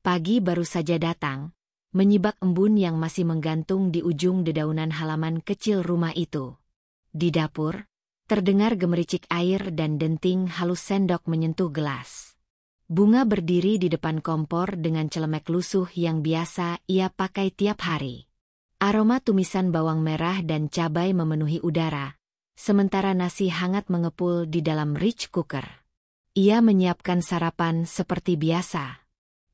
Pagi baru saja datang, menyibak embun yang masih menggantung di ujung dedaunan halaman kecil rumah itu. Di dapur, terdengar gemericik air dan denting halus sendok menyentuh gelas. Bunga berdiri di depan kompor dengan celemek lusuh yang biasa ia pakai tiap hari. Aroma tumisan bawang merah dan cabai memenuhi udara, sementara nasi hangat mengepul di dalam rich cooker. Ia menyiapkan sarapan seperti biasa.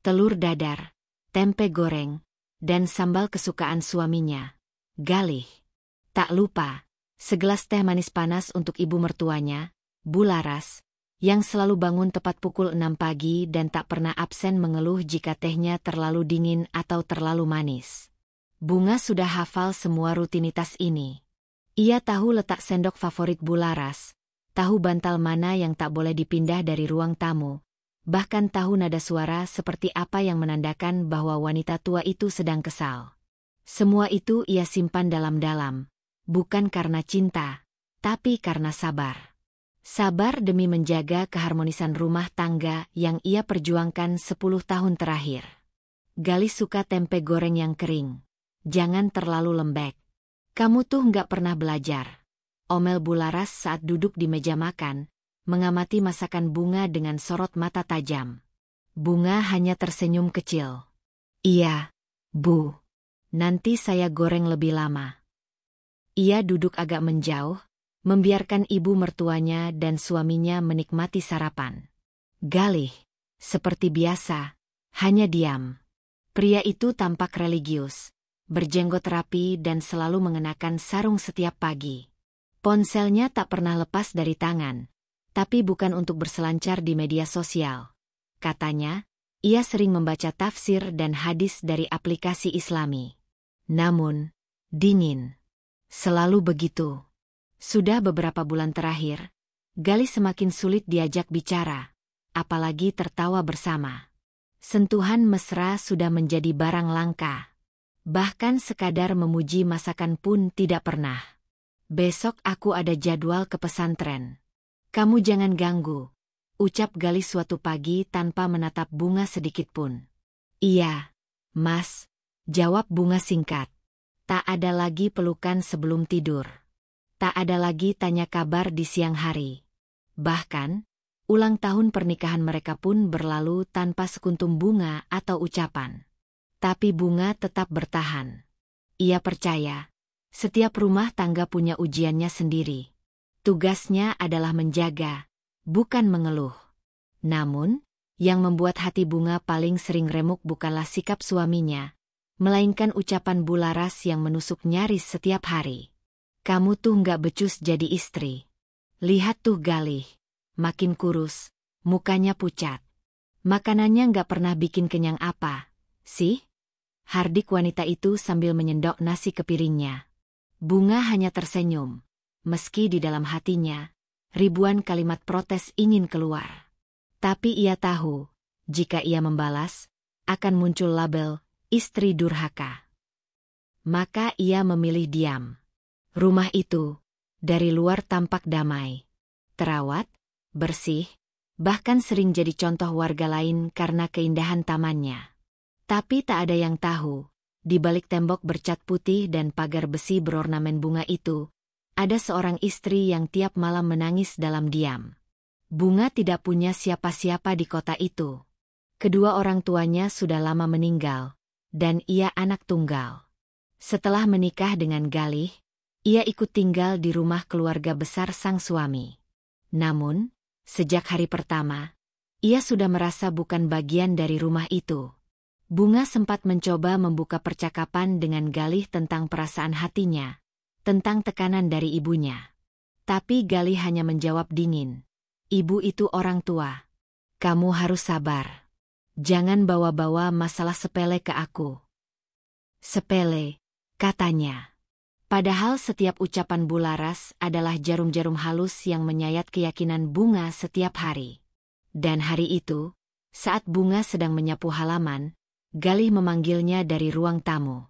Telur dadar, tempe goreng, dan sambal kesukaan suaminya, Galih. Tak lupa, segelas teh manis panas untuk ibu mertuanya, Bu Laras, yang selalu bangun tepat pukul 6 pagi dan tak pernah absen mengeluh jika tehnya terlalu dingin atau terlalu manis. Bunga sudah hafal semua rutinitas ini. Ia tahu letak sendok favorit Bu Laras, tahu bantal mana yang tak boleh dipindah dari ruang tamu, bahkan tahu nada suara seperti apa yang menandakan bahwa wanita tua itu sedang kesal. Semua itu ia simpan dalam-dalam, bukan karena cinta, tapi karena sabar. Sabar demi menjaga keharmonisan rumah tangga yang ia perjuangkan 10 tahun terakhir. Galih suka tempe goreng yang kering. Jangan terlalu lembek. Kamu tuh nggak pernah belajar. Omel Bu Laras saat duduk di meja makan, mengamati masakan Bunga dengan sorot mata tajam. Bunga hanya tersenyum kecil. Iya, Bu. Nanti saya goreng lebih lama. Ia duduk agak menjauh, membiarkan ibu mertuanya dan suaminya menikmati sarapan. Galih, seperti biasa, hanya diam. Pria itu tampak religius, berjenggot rapi dan selalu mengenakan sarung setiap pagi. Ponselnya tak pernah lepas dari tangan. Tapi bukan untuk berselancar di media sosial. Katanya, ia sering membaca tafsir dan hadis dari aplikasi Islami. Namun, dingin. Selalu begitu. Sudah beberapa bulan terakhir, Galih semakin sulit diajak bicara, apalagi tertawa bersama. Sentuhan mesra sudah menjadi barang langka. Bahkan sekadar memuji masakan pun tidak pernah. Besok aku ada jadwal ke pesantren. Kamu jangan ganggu, ucap Galih suatu pagi tanpa menatap Bunga sedikitpun. Iya, Mas, jawab Bunga singkat. Tak ada lagi pelukan sebelum tidur. Tak ada lagi tanya kabar di siang hari. Bahkan, ulang tahun pernikahan mereka pun berlalu tanpa sekuntum bunga atau ucapan. Tapi Bunga tetap bertahan. Ia percaya, setiap rumah tangga punya ujiannya sendiri. Tugasnya adalah menjaga, bukan mengeluh. Namun, yang membuat hati Bunga paling sering remuk bukanlah sikap suaminya, melainkan ucapan Bu Laras yang menusuk nyaris setiap hari. Kamu tuh nggak becus jadi istri. Lihat tuh Galih, makin kurus, mukanya pucat. Makanannya nggak pernah bikin kenyang apa, sih? Hardik wanita itu sambil menyendok nasi ke piringnya. Bunga hanya tersenyum. Meski di dalam hatinya, ribuan kalimat protes ingin keluar. Tapi ia tahu, jika ia membalas, akan muncul label, istri durhaka. Maka ia memilih diam. Rumah itu, dari luar tampak damai. Terawat, bersih, bahkan sering jadi contoh warga lain karena keindahan tamannya. Tapi tak ada yang tahu, di balik tembok bercat putih dan pagar besi berornamen bunga itu, ada seorang istri yang tiap malam menangis dalam diam. Bunga tidak punya siapa-siapa di kota itu. Kedua orang tuanya sudah lama meninggal, dan ia anak tunggal. Setelah menikah dengan Galih, ia ikut tinggal di rumah keluarga besar sang suami. Namun, sejak hari pertama, ia sudah merasa bukan bagian dari rumah itu. Bunga sempat mencoba membuka percakapan dengan Galih tentang perasaan hatinya, tentang tekanan dari ibunya. Tapi Galih hanya menjawab dingin. Ibu itu orang tua. Kamu harus sabar. Jangan bawa-bawa masalah sepele ke aku. Sepele, katanya. Padahal setiap ucapan Bu Laras adalah jarum-jarum halus yang menyayat keyakinan Bunga setiap hari. Dan hari itu, saat Bunga sedang menyapu halaman, Galih memanggilnya dari ruang tamu.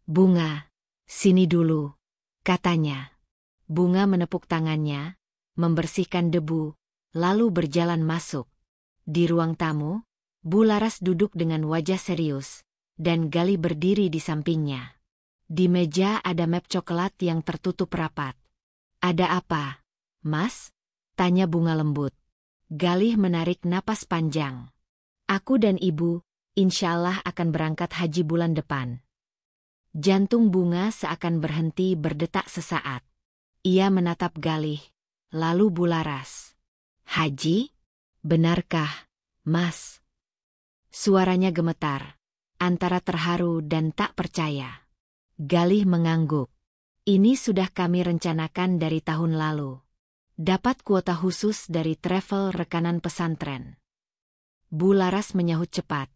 Bunga, sini dulu, katanya. Bunga menepuk tangannya, membersihkan debu, lalu berjalan masuk. Di ruang tamu, Bu Laras duduk dengan wajah serius, dan Galih berdiri di sampingnya. Di meja ada map coklat yang tertutup rapat. Ada apa, Mas? Tanya Bunga lembut. Galih menarik napas panjang. Aku dan Ibu, insya Allah akan berangkat haji bulan depan. Jantung Bunga seakan berhenti berdetak sesaat. Ia menatap Galih, lalu Bu Laras. Haji? Benarkah, Mas? Suaranya gemetar, antara terharu dan tak percaya. Galih mengangguk. Ini sudah kami rencanakan dari tahun lalu. Dapat kuota khusus dari travel rekanan pesantren. Bu Laras menyahut cepat.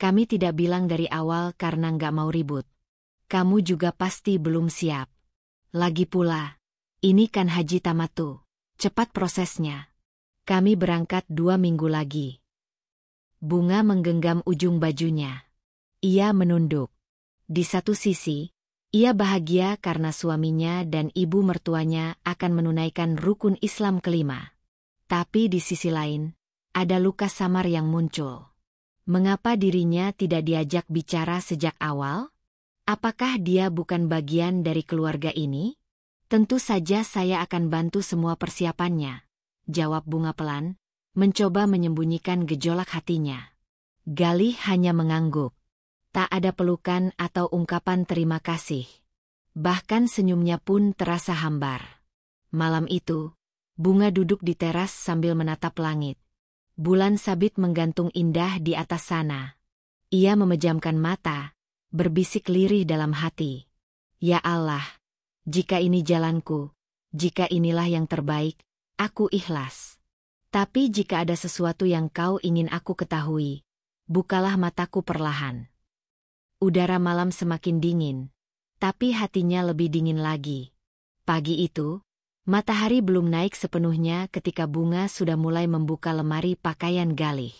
Kami tidak bilang dari awal karena nggak mau ribut. Kamu juga pasti belum siap. Lagi pula, ini kan haji tamatu. Cepat prosesnya. Kami berangkat 2 minggu lagi. Bunga menggenggam ujung bajunya. Ia menunduk. Di satu sisi, ia bahagia karena suaminya dan ibu mertuanya akan menunaikan rukun Islam kelima. Tapi di sisi lain, ada luka samar yang muncul. Mengapa dirinya tidak diajak bicara sejak awal? Apakah dia bukan bagian dari keluarga ini? Tentu saja saya akan bantu semua persiapannya, jawab Bunga pelan, mencoba menyembunyikan gejolak hatinya. Galih hanya mengangguk. Tak ada pelukan atau ungkapan terima kasih. Bahkan senyumnya pun terasa hambar. Malam itu, Bunga duduk di teras sambil menatap langit. Bulan sabit menggantung indah di atas sana. Ia memejamkan mata, berbisik lirih dalam hati. Ya Allah, jika ini jalanku, jika inilah yang terbaik, aku ikhlas. Tapi jika ada sesuatu yang kau ingin aku ketahui, bukalah mataku perlahan. Udara malam semakin dingin, tapi hatinya lebih dingin lagi. Pagi itu, matahari belum naik sepenuhnya ketika Bunga sudah mulai membuka lemari pakaian Galih.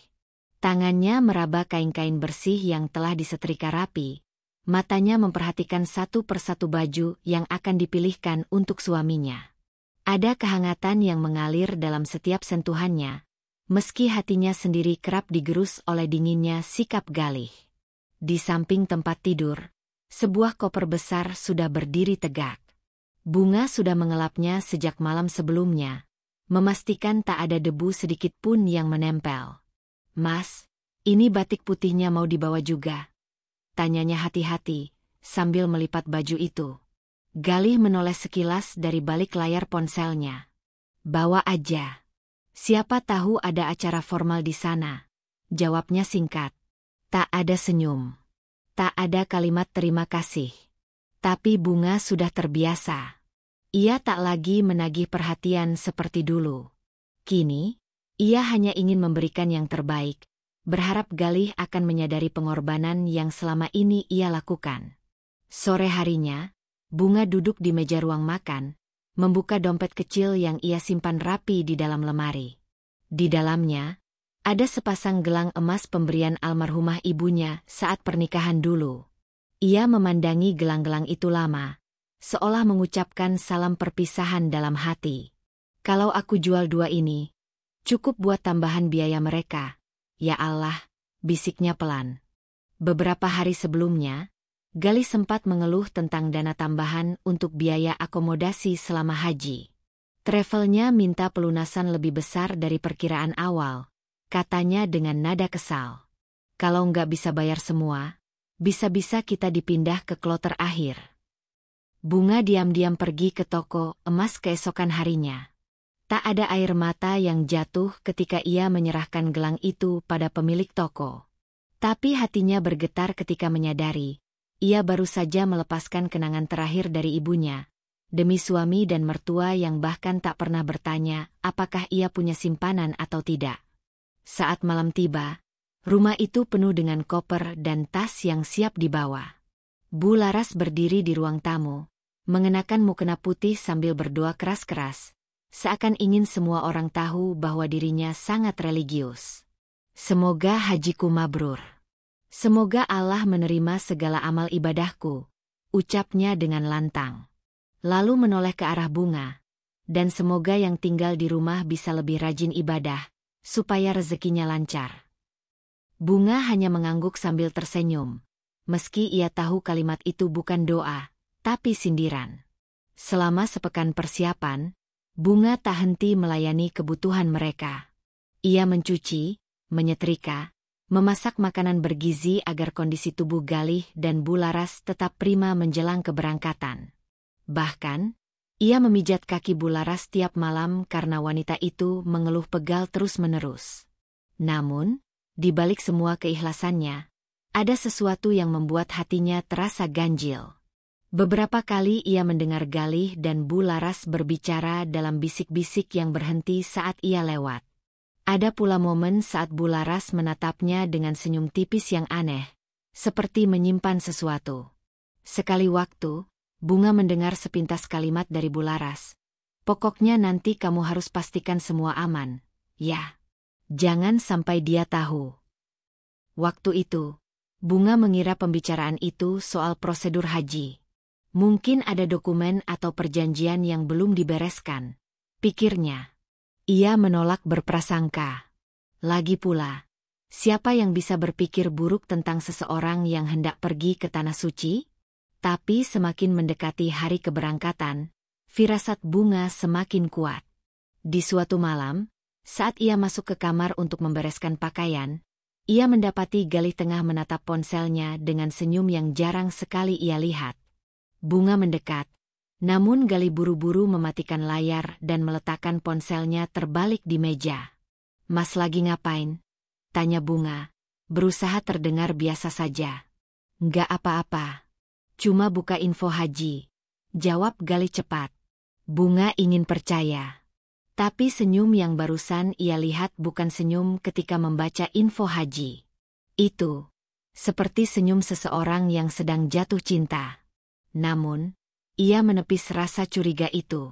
Tangannya meraba kain-kain bersih yang telah disetrika rapi. Matanya memperhatikan satu persatu baju yang akan dipilihkan untuk suaminya. Ada kehangatan yang mengalir dalam setiap sentuhannya, meski hatinya sendiri kerap digerus oleh dinginnya sikap Galih. Di samping tempat tidur, sebuah koper besar sudah berdiri tegak. Bunga sudah mengelapnya sejak malam sebelumnya, memastikan tak ada debu sedikit pun yang menempel. Mas, ini batik putihnya mau dibawa juga? Tanyanya hati-hati, sambil melipat baju itu. Galih menoleh sekilas dari balik layar ponselnya. Bawa aja. Siapa tahu ada acara formal di sana. Jawabnya singkat. Tak ada senyum. Tak ada kalimat terima kasih. Tapi Bunga sudah terbiasa. Ia tak lagi menagih perhatian seperti dulu. Kini, ia hanya ingin memberikan yang terbaik. Berharap Galih akan menyadari pengorbanan yang selama ini ia lakukan. Sore harinya, Bunga duduk di meja ruang makan, membuka dompet kecil yang ia simpan rapi di dalam lemari. Di dalamnya, ada sepasang gelang emas pemberian almarhumah ibunya saat pernikahan dulu. Ia memandangi gelang-gelang itu lama, seolah mengucapkan salam perpisahan dalam hati. Kalau aku jual 2 ini, cukup buat tambahan biaya mereka. Ya Allah, bisiknya pelan. Beberapa hari sebelumnya, Galih sempat mengeluh tentang dana tambahan untuk biaya akomodasi selama haji. Travelnya minta pelunasan lebih besar dari perkiraan awal, katanya dengan nada kesal. Kalau nggak bisa bayar semua, bisa-bisa kita dipindah ke kloter akhir. Bunga diam-diam pergi ke toko emas keesokan harinya. Tak ada air mata yang jatuh ketika ia menyerahkan gelang itu pada pemilik toko. Tapi hatinya bergetar ketika menyadari, ia baru saja melepaskan kenangan terakhir dari ibunya, demi suami dan mertua yang bahkan tak pernah bertanya apakah ia punya simpanan atau tidak. Saat malam tiba, rumah itu penuh dengan koper dan tas yang siap dibawa. Bu Laras berdiri di ruang tamu, mengenakan mukena putih sambil berdoa keras-keras. Seakan ingin semua orang tahu bahwa dirinya sangat religius. Semoga hajiku mabrur. Semoga Allah menerima segala amal ibadahku, ucapnya dengan lantang. Lalu menoleh ke arah Bunga. Dan semoga yang tinggal di rumah bisa lebih rajin ibadah, supaya rezekinya lancar. Bunga hanya mengangguk sambil tersenyum. Meski ia tahu kalimat itu bukan doa, tapi sindiran. Selama sepekan persiapan, Bunga tak henti melayani kebutuhan mereka. Ia mencuci, menyetrika, memasak makanan bergizi agar kondisi tubuh Galih dan Bularas tetap prima menjelang keberangkatan. Bahkan, ia memijat kaki Bularas tiap malam karena wanita itu mengeluh pegal terus-menerus. Namun, di balik semua keikhlasannya, ada sesuatu yang membuat hatinya terasa ganjil. Beberapa kali ia mendengar Galih dan Bularas berbicara dalam bisik-bisik yang berhenti saat ia lewat. Ada pula momen saat Bularas menatapnya dengan senyum tipis yang aneh, seperti menyimpan sesuatu. Sekali waktu, Bunga mendengar sepintas kalimat dari Bularas. Pokoknya nanti kamu harus pastikan semua aman, ya. Jangan sampai dia tahu. Waktu itu, Bunga mengira pembicaraan itu soal prosedur haji. Mungkin ada dokumen atau perjanjian yang belum dibereskan, pikirnya. Ia menolak berprasangka. Lagi pula, siapa yang bisa berpikir buruk tentang seseorang yang hendak pergi ke Tanah Suci? Tapi semakin mendekati hari keberangkatan, firasat Bunga semakin kuat. Di suatu malam, saat ia masuk ke kamar untuk membereskan pakaian, ia mendapati Galih tengah menatap ponselnya dengan senyum yang jarang sekali ia lihat. Bunga mendekat, namun Galih buru-buru mematikan layar dan meletakkan ponselnya terbalik di meja. "Mas lagi ngapain?" tanya Bunga, berusaha terdengar biasa saja. "Nggak apa-apa. Cuma buka info haji," jawab Galih cepat. Bunga ingin percaya. Tapi senyum yang barusan ia lihat bukan senyum ketika membaca info haji. Itu seperti senyum seseorang yang sedang jatuh cinta. Namun, ia menepis rasa curiga itu.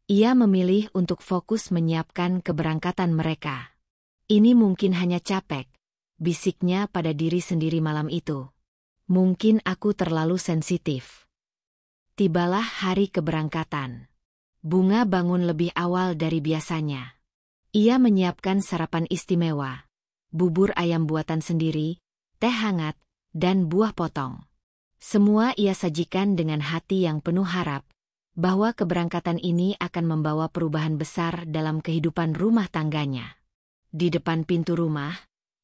Ia memilih untuk fokus menyiapkan keberangkatan mereka. "Ini mungkin hanya capek," bisiknya pada diri sendiri malam itu. "Mungkin aku terlalu sensitif." Tibalah hari keberangkatan. Bunga bangun lebih awal dari biasanya. Ia menyiapkan sarapan istimewa, bubur ayam buatan sendiri, teh hangat, dan buah potong. Semua ia sajikan dengan hati yang penuh harap, bahwa keberangkatan ini akan membawa perubahan besar dalam kehidupan rumah tangganya. Di depan pintu rumah,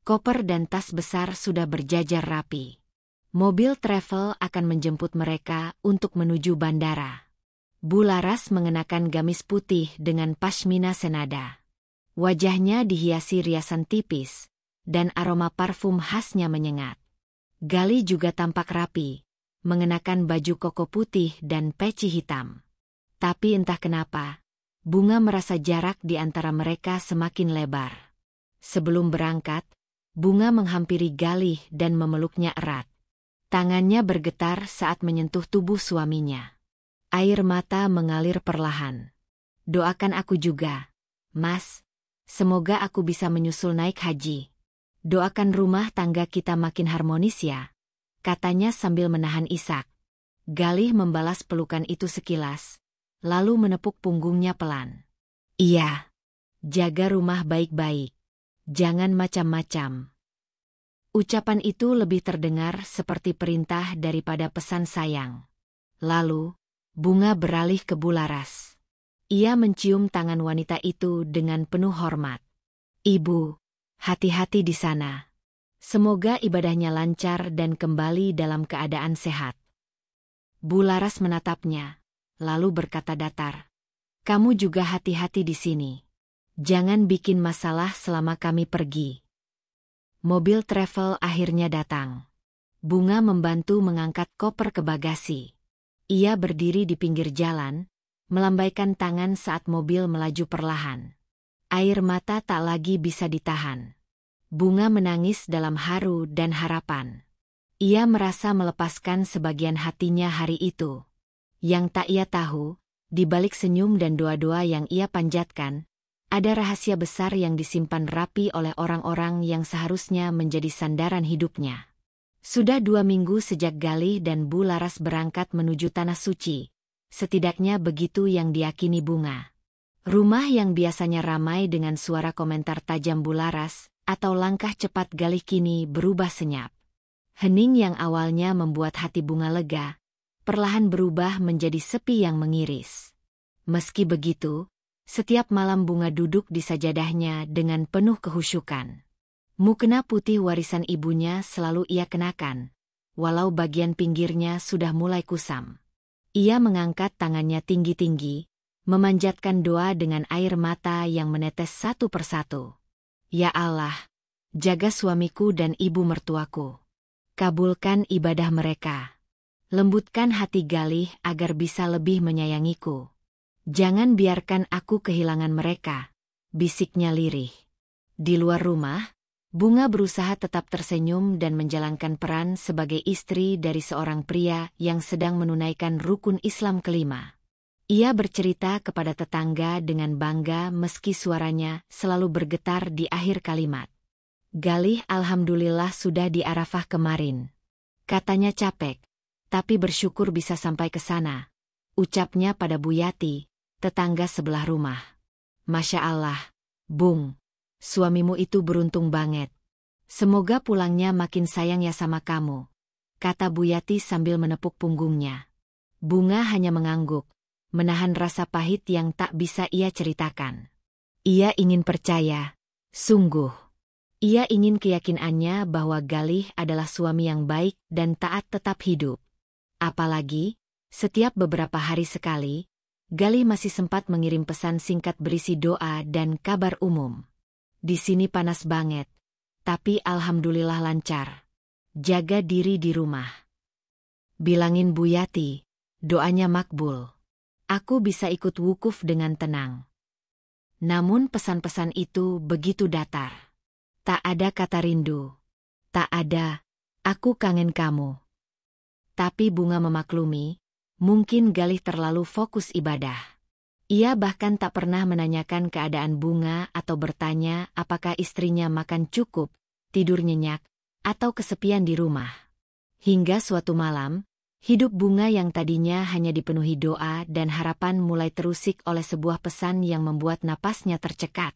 koper dan tas besar sudah berjajar rapi. Mobil travel akan menjemput mereka untuk menuju bandara. Bularas mengenakan gamis putih dengan pashmina senada. Wajahnya dihiasi riasan tipis, dan aroma parfum khasnya menyengat. Galih juga tampak rapi, mengenakan baju koko putih dan peci hitam. Tapi entah kenapa, Bunga merasa jarak di antara mereka semakin lebar. Sebelum berangkat, Bunga menghampiri Galih dan memeluknya erat. Tangannya bergetar saat menyentuh tubuh suaminya. Air mata mengalir perlahan. "Doakan aku juga, Mas. Semoga aku bisa menyusul naik haji. Doakan rumah tangga kita makin harmonis ya," katanya sambil menahan isak. Galih membalas pelukan itu sekilas, lalu menepuk punggungnya pelan. "Iya. Jaga rumah baik-baik. Jangan macam-macam." Ucapan itu lebih terdengar seperti perintah daripada pesan sayang. Lalu, Bunga beralih ke Bularas. Ia mencium tangan wanita itu dengan penuh hormat. "Ibu, hati-hati di sana. Semoga ibadahnya lancar dan kembali dalam keadaan sehat." Bularas menatapnya, lalu berkata datar, "Kamu juga hati-hati di sini. Jangan bikin masalah selama kami pergi." Mobil travel akhirnya datang. Bunga membantu mengangkat koper ke bagasi. Ia berdiri di pinggir jalan, melambaikan tangan saat mobil melaju perlahan. Air mata tak lagi bisa ditahan. Bunga menangis dalam haru dan harapan. Ia merasa melepaskan sebagian hatinya hari itu. Yang tak ia tahu, di balik senyum dan doa-doa yang ia panjatkan, ada rahasia besar yang disimpan rapi oleh orang-orang yang seharusnya menjadi sandaran hidupnya. Sudah 2 minggu sejak Galih dan Bularas berangkat menuju Tanah Suci. Setidaknya begitu yang diyakini Bunga. Rumah yang biasanya ramai dengan suara komentar tajam Bularas, atau langkah cepat Galih kini berubah senyap. Hening yang awalnya membuat hati Bunga lega, perlahan berubah menjadi sepi yang mengiris. Meski begitu, setiap malam Bunga duduk di sajadahnya dengan penuh kehusyukan. Mukena putih warisan ibunya selalu ia kenakan, walau bagian pinggirnya sudah mulai kusam. Ia mengangkat tangannya tinggi-tinggi, memanjatkan doa dengan air mata yang menetes satu persatu. Ya Allah, jaga suamiku dan ibu mertuaku. Kabulkan ibadah mereka. Lembutkan hati Galih agar bisa lebih menyayangiku. Jangan biarkan aku kehilangan mereka, bisiknya lirih. Di luar rumah, Bunga berusaha tetap tersenyum dan menjalankan peran sebagai istri dari seorang pria yang sedang menunaikan rukun Islam kelima. Ia bercerita kepada tetangga dengan bangga meski suaranya selalu bergetar di akhir kalimat. Galih alhamdulillah sudah di Arafah kemarin. Katanya capek, tapi bersyukur bisa sampai ke sana. Ucapnya pada Bu Yati, tetangga sebelah rumah. Masya Allah, Bung, suamimu itu beruntung banget. Semoga pulangnya makin sayang ya sama kamu, kata Bu Yati sambil menepuk punggungnya. Bunga hanya mengangguk, menahan rasa pahit yang tak bisa ia ceritakan. Ia ingin percaya, sungguh. Ia ingin keyakinannya bahwa Galih adalah suami yang baik dan taat tetap hidup. Apalagi, setiap beberapa hari sekali, Galih masih sempat mengirim pesan singkat berisi doa dan kabar umum. Di sini panas banget, tapi alhamdulillah lancar. Jaga diri di rumah. Bilangin Bu Yati, doanya makbul. Aku bisa ikut wukuf dengan tenang. Namun pesan-pesan itu begitu datar. Tak ada kata rindu. Tak ada, aku kangen kamu. Tapi Bunga memaklumi, mungkin Galih terlalu fokus ibadah. Ia bahkan tak pernah menanyakan keadaan Bunga atau bertanya apakah istrinya makan cukup, tidur nyenyak, atau kesepian di rumah. Hingga suatu malam, hidup Bunga yang tadinya hanya dipenuhi doa dan harapan mulai terusik oleh sebuah pesan yang membuat napasnya tercekat.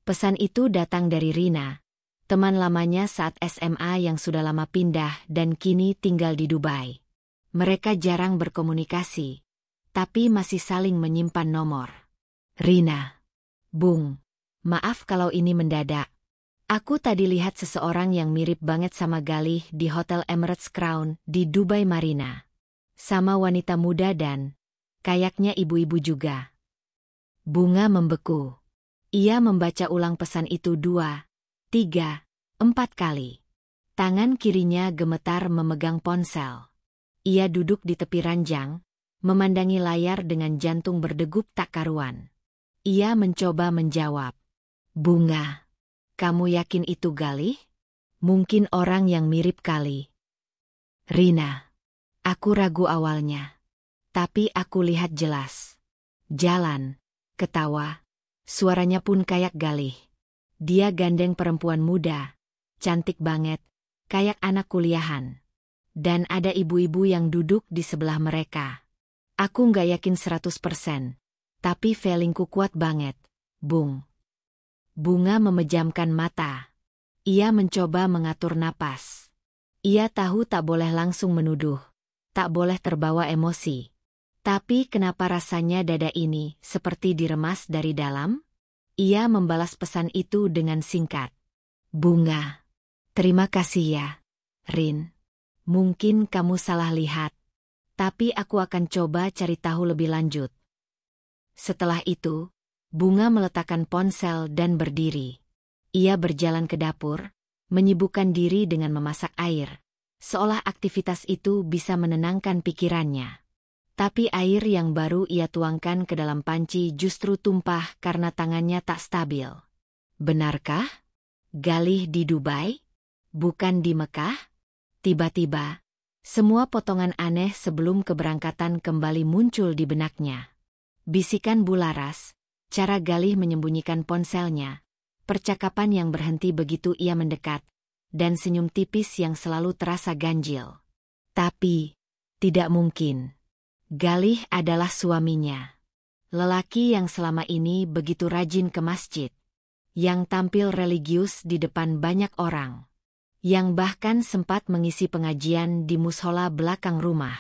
Pesan itu datang dari Rina, teman lamanya saat SMA yang sudah lama pindah dan kini tinggal di Dubai. Mereka jarang berkomunikasi, tapi masih saling menyimpan nomor. Rina, Bung, maaf kalau ini mendadak. Aku tadi lihat seseorang yang mirip banget sama Galih di Hotel Emirates Crown di Dubai Marina. Sama wanita muda dan kayaknya ibu-ibu juga. Bunga membeku. Ia membaca ulang pesan itu 2, 3, 4 kali. Tangan kirinya gemetar memegang ponsel. Ia duduk di tepi ranjang, memandangi layar dengan jantung berdegup tak karuan. Ia mencoba menjawab. Bunga. Kamu yakin itu Galih? Mungkin orang yang mirip kali. Rina. Aku ragu awalnya. Tapi aku lihat jelas. Jalan, ketawa, suaranya pun kayak Galih. Dia gandeng perempuan muda, cantik banget, kayak anak kuliahan. Dan ada ibu-ibu yang duduk di sebelah mereka. Aku nggak yakin 100%, tapi feelingku kuat banget, Bung. Bunga memejamkan mata. Ia mencoba mengatur napas. Ia tahu tak boleh langsung menuduh, tak boleh terbawa emosi. Tapi kenapa rasanya dada ini seperti diremas dari dalam? Ia membalas pesan itu dengan singkat. Bunga. Terima kasih ya, Rin. Mungkin kamu salah lihat. Tapi aku akan coba cari tahu lebih lanjut. Setelah itu, Bunga meletakkan ponsel dan berdiri. Ia berjalan ke dapur, menyibukkan diri dengan memasak air, seolah aktivitas itu bisa menenangkan pikirannya. Tapi air yang baru ia tuangkan ke dalam panci justru tumpah karena tangannya tak stabil. Benarkah? Galih di Dubai? Bukan di Mekah? Tiba-tiba, semua potongan aneh sebelum keberangkatan kembali muncul di benaknya. Bisikan Bularas, cara Galih menyembunyikan ponselnya, percakapan yang berhenti begitu ia mendekat, dan senyum tipis yang selalu terasa ganjil. Tapi, tidak mungkin. Galih adalah suaminya. Lelaki yang selama ini begitu rajin ke masjid. yang tampil religius di depan banyak orang, yang bahkan sempat mengisi pengajian di mushola belakang rumah.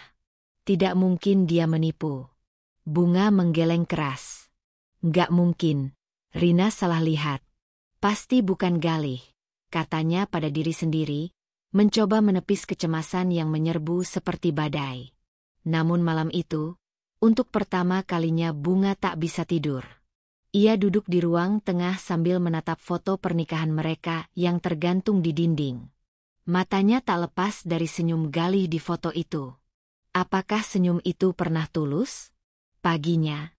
Tidak mungkin dia menipu. Bunga menggeleng keras. Nggak mungkin. Rina salah lihat. Pasti bukan Galih, katanya pada diri sendiri, mencoba menepis kecemasan yang menyerbu seperti badai. Namun malam itu, untuk pertama kalinya Bunga tak bisa tidur. Ia duduk di ruang tengah sambil menatap foto pernikahan mereka yang tergantung di dinding. Matanya tak lepas dari senyum Galih di foto itu. Apakah senyum itu pernah tulus? Paginya,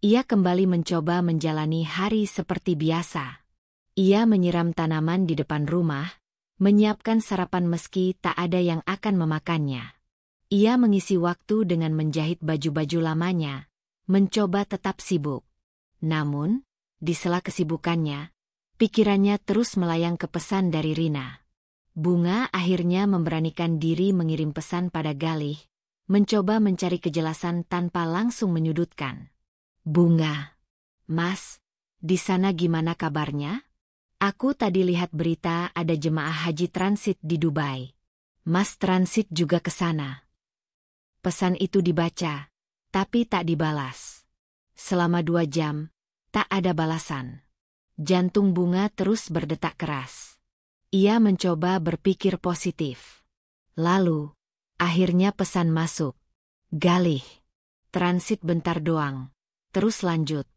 ia kembali mencoba menjalani hari seperti biasa. Ia menyiram tanaman di depan rumah, menyiapkan sarapan meski tak ada yang akan memakannya. Ia mengisi waktu dengan menjahit baju-baju lamanya, mencoba tetap sibuk. Namun, di sela kesibukannya, pikirannya terus melayang ke pesan dari Rina. Bunga akhirnya memberanikan diri mengirim pesan pada Galih, mencoba mencari kejelasan tanpa langsung menyudutkan. Bunga, Mas, di sana gimana kabarnya? Aku tadi lihat berita ada jemaah haji transit di Dubai. Mas transit juga ke sana. Pesan itu dibaca, tapi tak dibalas. Selama 2 jam, tak ada balasan. Jantung Bunga terus berdetak keras. Ia mencoba berpikir positif. Lalu, akhirnya pesan masuk. Galih. Transit bentar doang. Terus lanjut.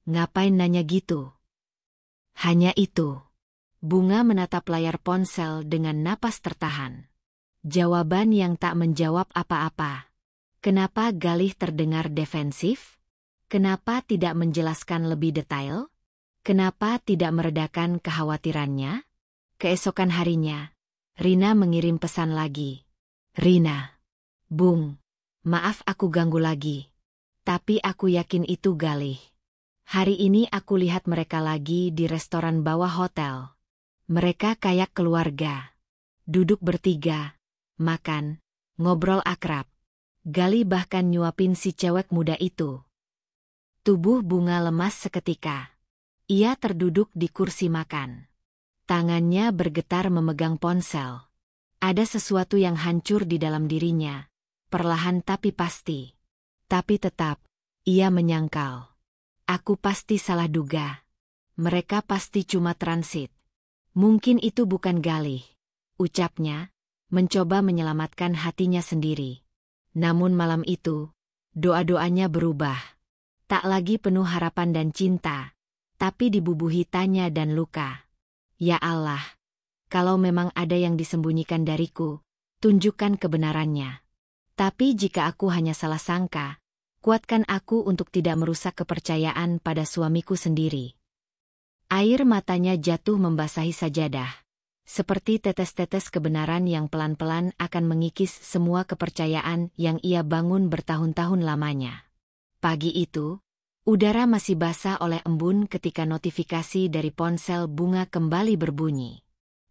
Ngapain nanya gitu? Hanya itu. Bunga menatap layar ponsel dengan napas tertahan. Jawaban yang tak menjawab apa-apa. Kenapa Galih terdengar defensif? Kenapa tidak menjelaskan lebih detail? Kenapa tidak meredakan kekhawatirannya? Keesokan harinya, Rina mengirim pesan lagi. Rina. Bung, maaf aku ganggu lagi. Tapi aku yakin itu Galih. Hari ini aku lihat mereka lagi di restoran bawah hotel. Mereka kayak keluarga. Duduk bertiga, makan, ngobrol akrab. Galih bahkan nyuapin si cewek muda itu. Tubuh Bunga lemas seketika. Ia terduduk di kursi makan. Tangannya bergetar memegang ponsel. Ada sesuatu yang hancur di dalam dirinya, perlahan tapi pasti. Tapi tetap, ia menyangkal. Aku pasti salah duga. Mereka pasti cuma transit. Mungkin itu bukan Galih, ucapnya, mencoba menyelamatkan hatinya sendiri. Namun malam itu, doa-doanya berubah. Tak lagi penuh harapan dan cinta, tapi dibubuhi tanya dan luka. Ya Allah, kalau memang ada yang disembunyikan dariku, tunjukkan kebenarannya. Tapi jika aku hanya salah sangka, kuatkan aku untuk tidak merusak kepercayaan pada suamiku sendiri. Air matanya jatuh membasahi sajadah. Seperti tetes-tetes kebenaran yang pelan-pelan akan mengikis semua kepercayaan yang ia bangun bertahun-tahun lamanya. Pagi itu, udara masih basah oleh embun ketika notifikasi dari ponsel Bunga kembali berbunyi.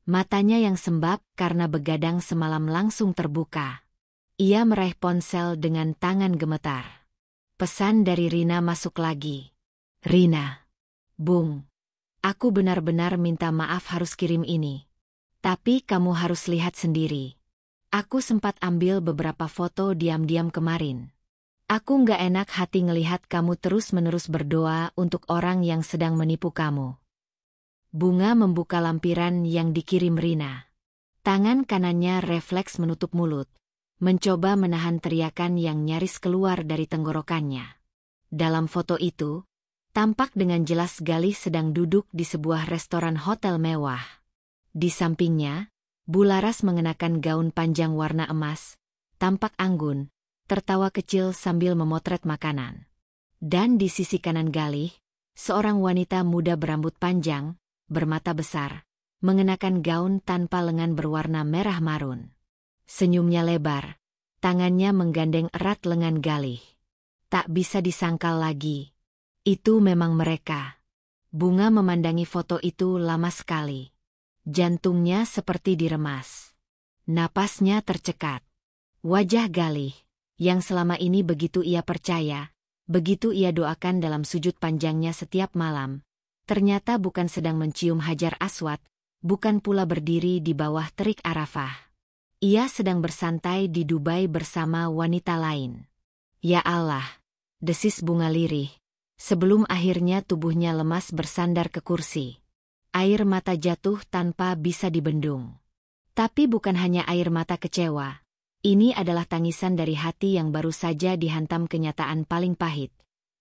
Matanya yang sembab karena begadang semalam langsung terbuka. Ia meraih ponsel dengan tangan gemetar. Pesan dari Rina masuk lagi. Rina. Bung. Aku benar-benar minta maaf harus kirim ini. Tapi kamu harus lihat sendiri. Aku sempat ambil beberapa foto diam-diam kemarin. Aku nggak enak hati ngelihat kamu terus-menerus berdoa untuk orang yang sedang menipu kamu. Bunga membuka lampiran yang dikirim Rina. Tangan kanannya refleks menutup mulut, mencoba menahan teriakan yang nyaris keluar dari tenggorokannya. Dalam foto itu, tampak dengan jelas Galih sedang duduk di sebuah restoran hotel mewah. Di sampingnya, Bularas mengenakan gaun panjang warna emas, tampak anggun, tertawa kecil sambil memotret makanan. Dan di sisi kanan Galih, seorang wanita muda berambut panjang, bermata besar, mengenakan gaun tanpa lengan berwarna merah marun. Senyumnya lebar, tangannya menggandeng erat lengan Galih. Tak bisa disangkal lagi. Itu memang mereka. Bunga memandangi foto itu lama sekali. Jantungnya seperti diremas. Napasnya tercekat. Wajah Galih, yang selama ini begitu ia percaya, begitu ia doakan dalam sujud panjangnya setiap malam, ternyata bukan sedang mencium Hajar Aswad, bukan pula berdiri di bawah terik Arafah. Ia sedang bersantai di Dubai bersama wanita lain. Ya Allah, desis Bunga lirih, sebelum akhirnya tubuhnya lemas bersandar ke kursi. Air mata jatuh tanpa bisa dibendung. Tapi bukan hanya air mata kecewa. Ini adalah tangisan dari hati yang baru saja dihantam kenyataan paling pahit.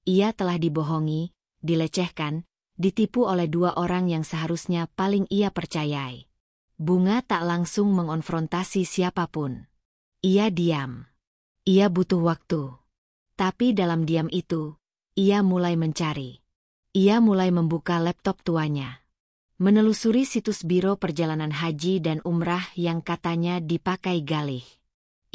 Ia telah dibohongi, dilecehkan, ditipu oleh dua orang yang seharusnya paling ia percayai. Bunga tak langsung mengonfrontasi siapapun. Ia diam. Ia butuh waktu. Tapi dalam diam itu, ia mulai mencari. Ia mulai membuka laptop tuanya. Menelusuri situs biro perjalanan haji dan umrah yang katanya dipakai Galih.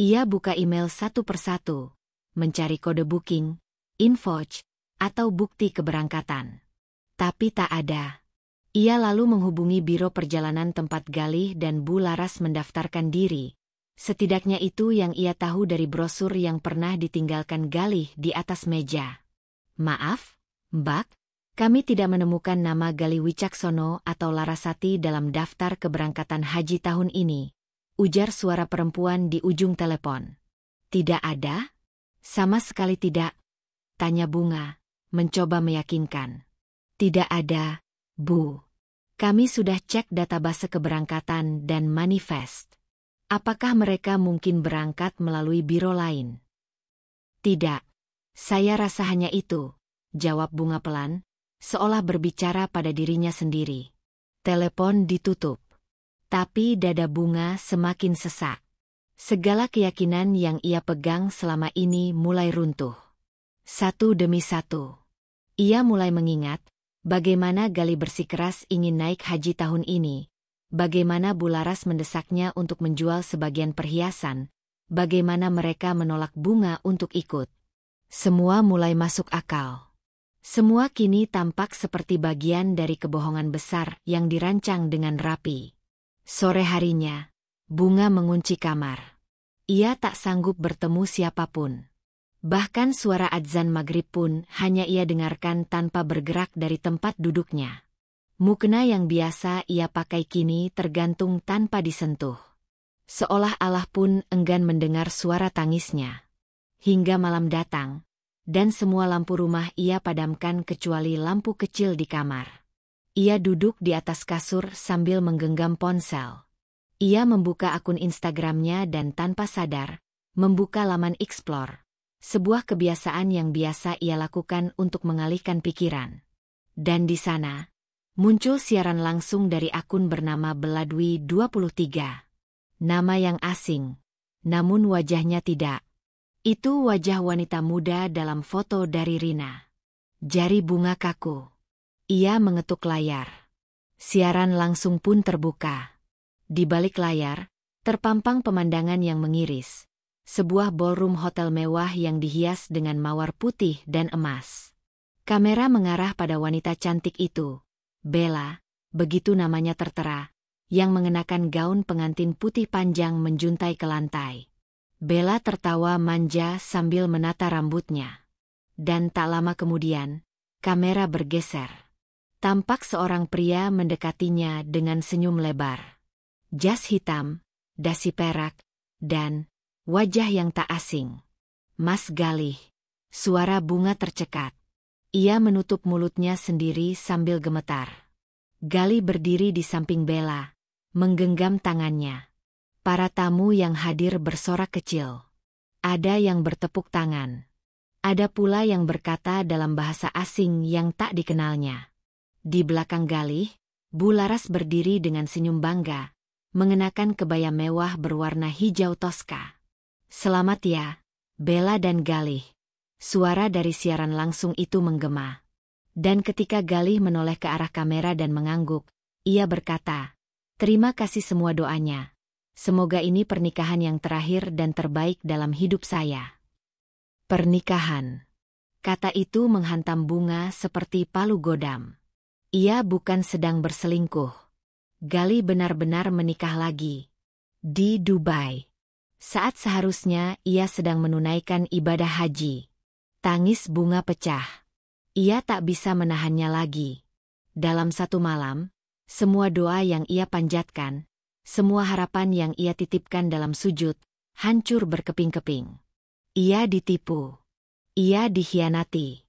Ia buka email satu persatu, mencari kode booking, invoice, atau bukti keberangkatan. Tapi tak ada. Ia lalu menghubungi biro perjalanan tempat Galih dan Bu Laras mendaftarkan diri. Setidaknya itu yang ia tahu dari brosur yang pernah ditinggalkan Galih di atas meja. Maaf, Mbak, kami tidak menemukan nama Galih Wicaksono atau Larasati dalam daftar keberangkatan haji tahun ini, ujar suara perempuan di ujung telepon. Tidak ada? Sama sekali tidak, tanya Bunga, mencoba meyakinkan. Tidak ada, Bu. Kami sudah cek database keberangkatan dan manifest. Apakah mereka mungkin berangkat melalui biro lain? Tidak. Saya rasa hanya itu, jawab Bunga pelan, seolah berbicara pada dirinya sendiri. Telepon ditutup. Tapi dada Bunga semakin sesak. Segala keyakinan yang ia pegang selama ini mulai runtuh. Satu demi satu. Ia mulai mengingat bagaimana Galih bersikeras ingin naik haji tahun ini, bagaimana Bu Laras mendesaknya untuk menjual sebagian perhiasan, bagaimana mereka menolak Bunga untuk ikut. Semua mulai masuk akal. Semua kini tampak seperti bagian dari kebohongan besar yang dirancang dengan rapi. Sore harinya, Bunga mengunci kamar. Ia tak sanggup bertemu siapapun. Bahkan suara adzan maghrib pun hanya ia dengarkan tanpa bergerak dari tempat duduknya. Mukena yang biasa ia pakai kini tergantung tanpa disentuh. Seolah Allah pun enggan mendengar suara tangisnya. Hingga malam datang, dan semua lampu rumah ia padamkan kecuali lampu kecil di kamar. Ia duduk di atas kasur sambil menggenggam ponsel. Ia membuka akun Instagramnya dan tanpa sadar, membuka laman Explore. Sebuah kebiasaan yang biasa ia lakukan untuk mengalihkan pikiran. Dan di sana, muncul siaran langsung dari akun bernama Beladwi 23. Nama yang asing, namun wajahnya tidak. Itu wajah wanita muda dalam foto dari Rina. Jari Bunga kaku. Ia mengetuk layar. Siaran langsung pun terbuka. Di balik layar, terpampang pemandangan yang mengiris. Sebuah ballroom hotel mewah yang dihias dengan mawar putih dan emas. Kamera mengarah pada wanita cantik itu, Bella, begitu namanya tertera, yang mengenakan gaun pengantin putih panjang menjuntai ke lantai. Bella tertawa manja sambil menata rambutnya. Dan tak lama kemudian, kamera bergeser. Tampak seorang pria mendekatinya dengan senyum lebar. Jas hitam, dasi perak, dan wajah yang tak asing. Mas Galih. Suara Bunga tercekat. Ia menutup mulutnya sendiri sambil gemetar. Galih berdiri di samping Bella, menggenggam tangannya. Para tamu yang hadir bersorak kecil. Ada yang bertepuk tangan. Ada pula yang berkata dalam bahasa asing yang tak dikenalnya. Di belakang Galih, Bu Laras berdiri dengan senyum bangga, mengenakan kebaya mewah berwarna hijau toska. Selamat ya, Bella dan Galih. Suara dari siaran langsung itu menggema. Dan ketika Galih menoleh ke arah kamera dan mengangguk, ia berkata, "Terima kasih semua doanya. Semoga ini pernikahan yang terakhir dan terbaik dalam hidup saya." Pernikahan. Kata itu menghantam Bunga seperti palu godam. Ia bukan sedang berselingkuh. Galih benar-benar menikah lagi. Di Dubai. Saat seharusnya ia sedang menunaikan ibadah haji. Tangis Bunga pecah. Ia tak bisa menahannya lagi. Dalam satu malam, semua doa yang ia panjatkan, semua harapan yang ia titipkan dalam sujud, hancur berkeping-keping. Ia ditipu. Ia dikhianati.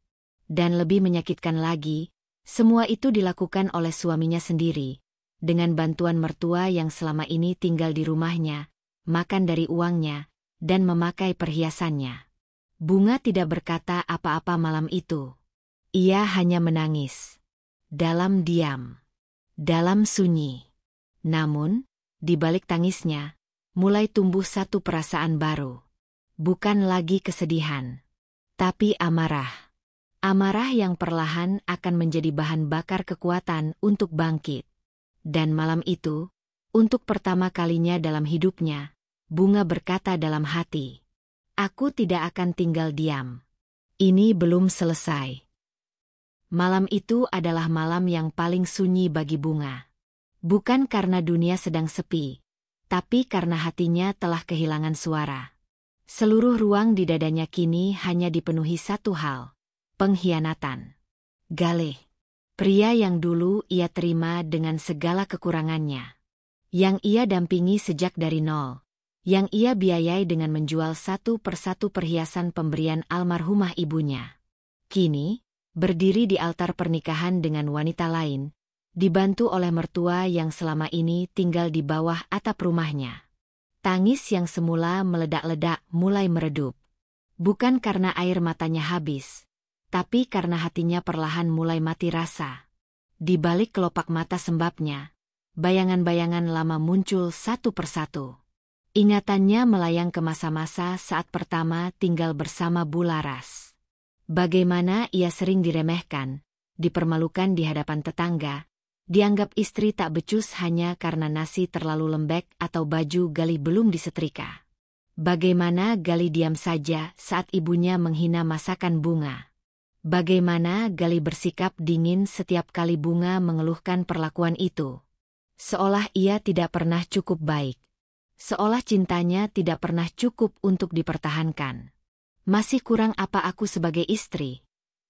Dan lebih menyakitkan lagi, semua itu dilakukan oleh suaminya sendiri, dengan bantuan mertua yang selama ini tinggal di rumahnya, makan dari uangnya, dan memakai perhiasannya. Bunga tidak berkata apa-apa malam itu. Ia hanya menangis. Dalam diam. Dalam sunyi. Namun, di balik tangisnya, mulai tumbuh satu perasaan baru. Bukan lagi kesedihan, tapi amarah. Amarah yang perlahan akan menjadi bahan bakar kekuatan untuk bangkit. Dan malam itu, untuk pertama kalinya dalam hidupnya, Bunga berkata dalam hati, "Aku tidak akan tinggal diam. Ini belum selesai." Malam itu adalah malam yang paling sunyi bagi Bunga. Bukan karena dunia sedang sepi, tapi karena hatinya telah kehilangan suara. Seluruh ruang di dadanya kini hanya dipenuhi satu hal, pengkhianatan. Galih, pria yang dulu ia terima dengan segala kekurangannya, yang ia dampingi sejak dari nol, yang ia biayai dengan menjual satu persatu perhiasan pemberian almarhumah ibunya. Kini, berdiri di altar pernikahan dengan wanita lain, dibantu oleh mertua yang selama ini tinggal di bawah atap rumahnya. Tangis yang semula meledak-ledak mulai meredup. Bukan karena air matanya habis, tapi karena hatinya perlahan mulai mati rasa. Di balik kelopak mata sembabnya, bayangan-bayangan lama muncul satu persatu. Ingatannya melayang ke masa-masa saat pertama tinggal bersama Bularas. Bagaimana ia sering diremehkan, dipermalukan di hadapan tetangga, dianggap istri tak becus hanya karena nasi terlalu lembek atau baju Galih belum disetrika. Bagaimana Galih diam saja saat ibunya menghina masakan Bunga. Bagaimana Galih bersikap dingin setiap kali Bunga mengeluhkan perlakuan itu. Seolah ia tidak pernah cukup baik. Seolah cintanya tidak pernah cukup untuk dipertahankan. "Masih kurang apa aku sebagai istri?"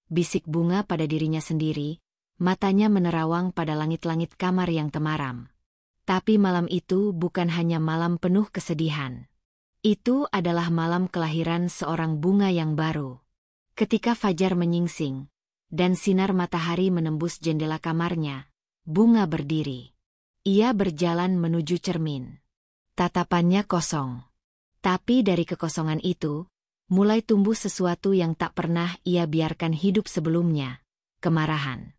bisik Bunga pada dirinya sendiri, matanya menerawang pada langit-langit kamar yang temaram. Tapi malam itu bukan hanya malam penuh kesedihan. Itu adalah malam kelahiran seorang Bunga yang baru. Ketika fajar menyingsing, dan sinar matahari menembus jendela kamarnya, Bunga berdiri. Ia berjalan menuju cermin. Tatapannya kosong. Tapi dari kekosongan itu, mulai tumbuh sesuatu yang tak pernah ia biarkan hidup sebelumnya, kemarahan.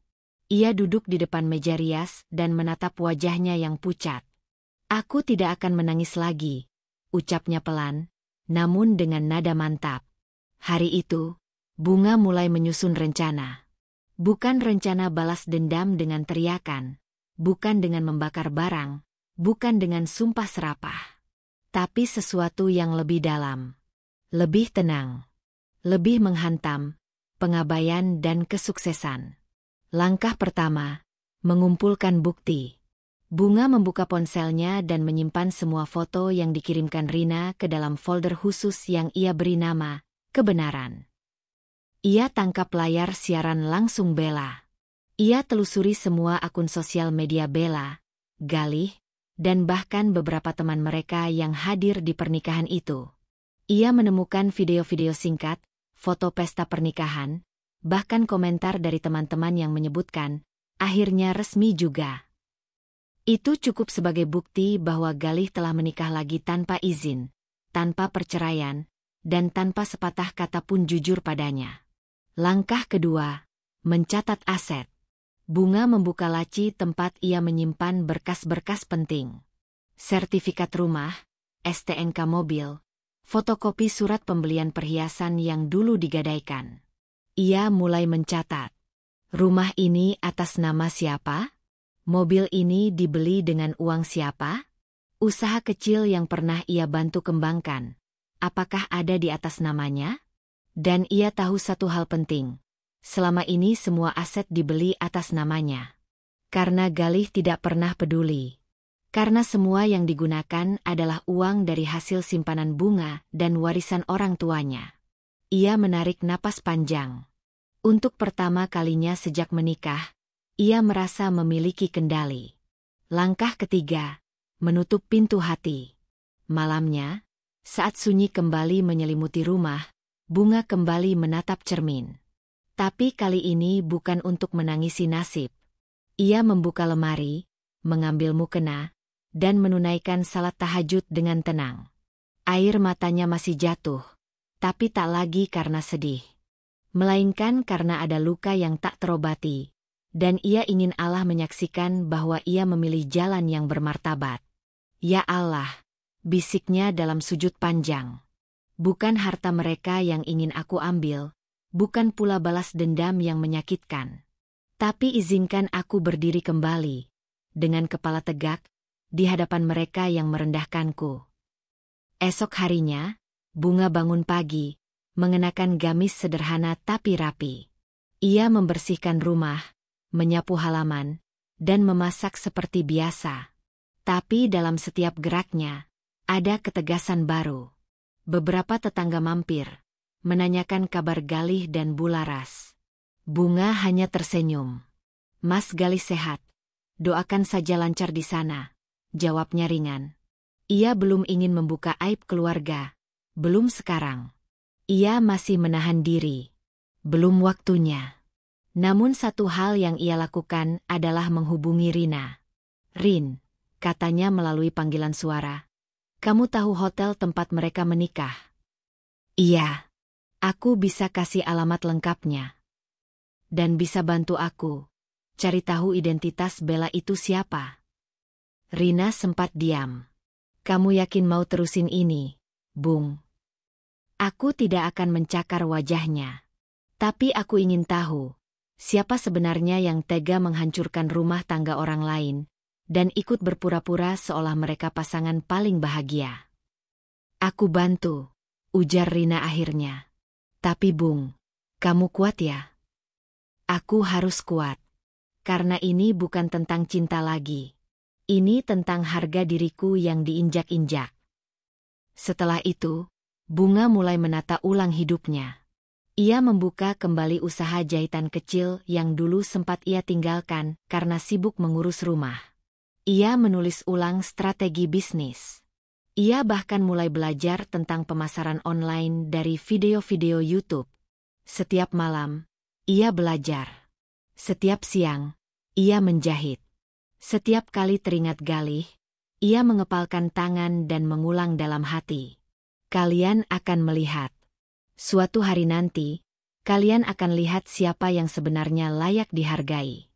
Ia duduk di depan meja rias dan menatap wajahnya yang pucat. "Aku tidak akan menangis lagi," ucapnya pelan, namun dengan nada mantap. Hari itu, Bunga mulai menyusun rencana. Bukan rencana balas dendam dengan teriakan, bukan dengan membakar barang, bukan dengan sumpah serapah. Tapi sesuatu yang lebih dalam, lebih tenang, lebih menghantam, pengabaian dan kesuksesan. Langkah pertama, mengumpulkan bukti. Bunga membuka ponselnya dan menyimpan semua foto yang dikirimkan Rina ke dalam folder khusus yang ia beri nama, Kebenaran. Ia tangkap layar siaran langsung Bella. Ia telusuri semua akun sosial media Bella, Galih, dan bahkan beberapa teman mereka yang hadir di pernikahan itu. Ia menemukan video-video singkat, foto pesta pernikahan, bahkan komentar dari teman-teman yang menyebutkan, akhirnya resmi juga. Itu cukup sebagai bukti bahwa Galih telah menikah lagi tanpa izin, tanpa perceraian, dan tanpa sepatah kata pun jujur padanya. Langkah kedua, mencatat aset. Bunga membuka laci tempat ia menyimpan berkas-berkas penting. Sertifikat rumah, STNK mobil, fotokopi surat pembelian perhiasan yang dulu digadaikan. Ia mulai mencatat. Rumah ini atas nama siapa? Mobil ini dibeli dengan uang siapa? Usaha kecil yang pernah ia bantu kembangkan, apakah ada di atas namanya? Dan ia tahu satu hal penting. Selama ini semua aset dibeli atas namanya. Karena Galih tidak pernah peduli. Karena semua yang digunakan adalah uang dari hasil simpanan Bunga dan warisan orang tuanya. Ia menarik napas panjang. Untuk pertama kalinya sejak menikah, Ia merasa memiliki kendali. Langkah ketiga, menutup pintu hati. Malamnya, saat sunyi kembali menyelimuti rumah, Bunga kembali menatap cermin. Tapi kali ini bukan untuk menangisi nasib. Ia membuka lemari, mengambil mukena, dan menunaikan salat tahajud dengan tenang. Air matanya masih jatuh, tapi tak lagi karena sedih. Melainkan karena ada luka yang tak terobati, dan ia ingin Allah menyaksikan bahwa ia memilih jalan yang bermartabat. Ya Allah, bisiknya dalam sujud panjang. Bukan harta mereka yang ingin aku ambil, bukan pula balas dendam yang menyakitkan. Tapi izinkan aku berdiri kembali, dengan kepala tegak, di hadapan mereka yang merendahkanku. Esok harinya, Bunga bangun pagi, mengenakan gamis sederhana tapi rapi. Ia membersihkan rumah, menyapu halaman, dan memasak seperti biasa. Tapi dalam setiap geraknya, ada ketegasan baru. Beberapa tetangga mampir, menanyakan kabar Galih dan Bularas. Bunga hanya tersenyum. Mas Galih sehat. Doakan saja lancar di sana, jawabnya ringan. Ia belum ingin membuka aib keluarga. Belum sekarang. Ia masih menahan diri. Belum waktunya. Namun satu hal yang ia lakukan adalah menghubungi Rina. Rin, katanya melalui panggilan suara. Kamu tahu hotel tempat mereka menikah? Iya. Aku bisa kasih alamat lengkapnya. Dan bisa bantu aku cari tahu identitas Bella itu siapa? Rina sempat diam. Kamu yakin mau terusin ini, Bung? Aku tidak akan mencakar wajahnya. Tapi aku ingin tahu, siapa sebenarnya yang tega menghancurkan rumah tangga orang lain, dan ikut berpura-pura seolah mereka pasangan paling bahagia. Aku bantu, ujar Rina akhirnya. Tapi Bung, kamu kuat ya? Aku harus kuat. Karena ini bukan tentang cinta lagi. Ini tentang harga diriku yang diinjak-injak. Setelah itu, Bunga mulai menata ulang hidupnya. Ia membuka kembali usaha jahitan kecil yang dulu sempat ia tinggalkan karena sibuk mengurus rumah. Ia menulis ulang strategi bisnis. Ia bahkan mulai belajar tentang pemasaran online dari video-video YouTube. Setiap malam, ia belajar. Setiap siang, ia menjahit. Setiap kali teringat Galih, ia mengepalkan tangan dan mengulang dalam hati. Kalian akan melihat. Suatu hari nanti, kalian akan lihat siapa yang sebenarnya layak dihargai.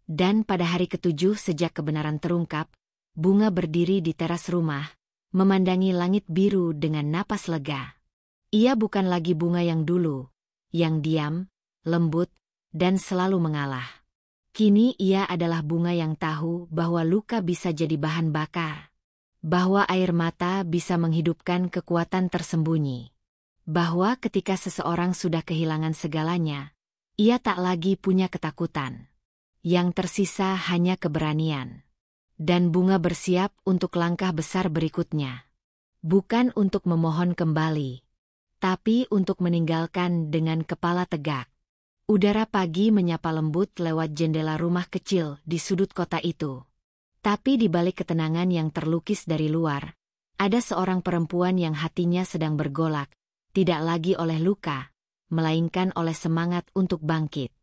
Dan pada hari ketujuh sejak kebenaran terungkap, Bunga berdiri di teras rumah, memandangi langit biru dengan napas lega. Ia bukan lagi Bunga yang dulu, yang diam, lembut, dan selalu mengalah. Kini ia adalah Bunga yang tahu bahwa luka bisa jadi bahan bakar. Bahwa air mata bisa menghidupkan kekuatan tersembunyi. Bahwa ketika seseorang sudah kehilangan segalanya, ia tak lagi punya ketakutan. Yang tersisa hanya keberanian. Dan Bunga bersiap untuk langkah besar berikutnya. Bukan untuk memohon kembali, tapi untuk meninggalkan dengan kepala tegak. Udara pagi menyapa lembut lewat jendela rumah kecil di sudut kota itu. Tapi di balik ketenangan yang terlukis dari luar, ada seorang perempuan yang hatinya sedang bergolak, tidak lagi oleh luka, melainkan oleh semangat untuk bangkit.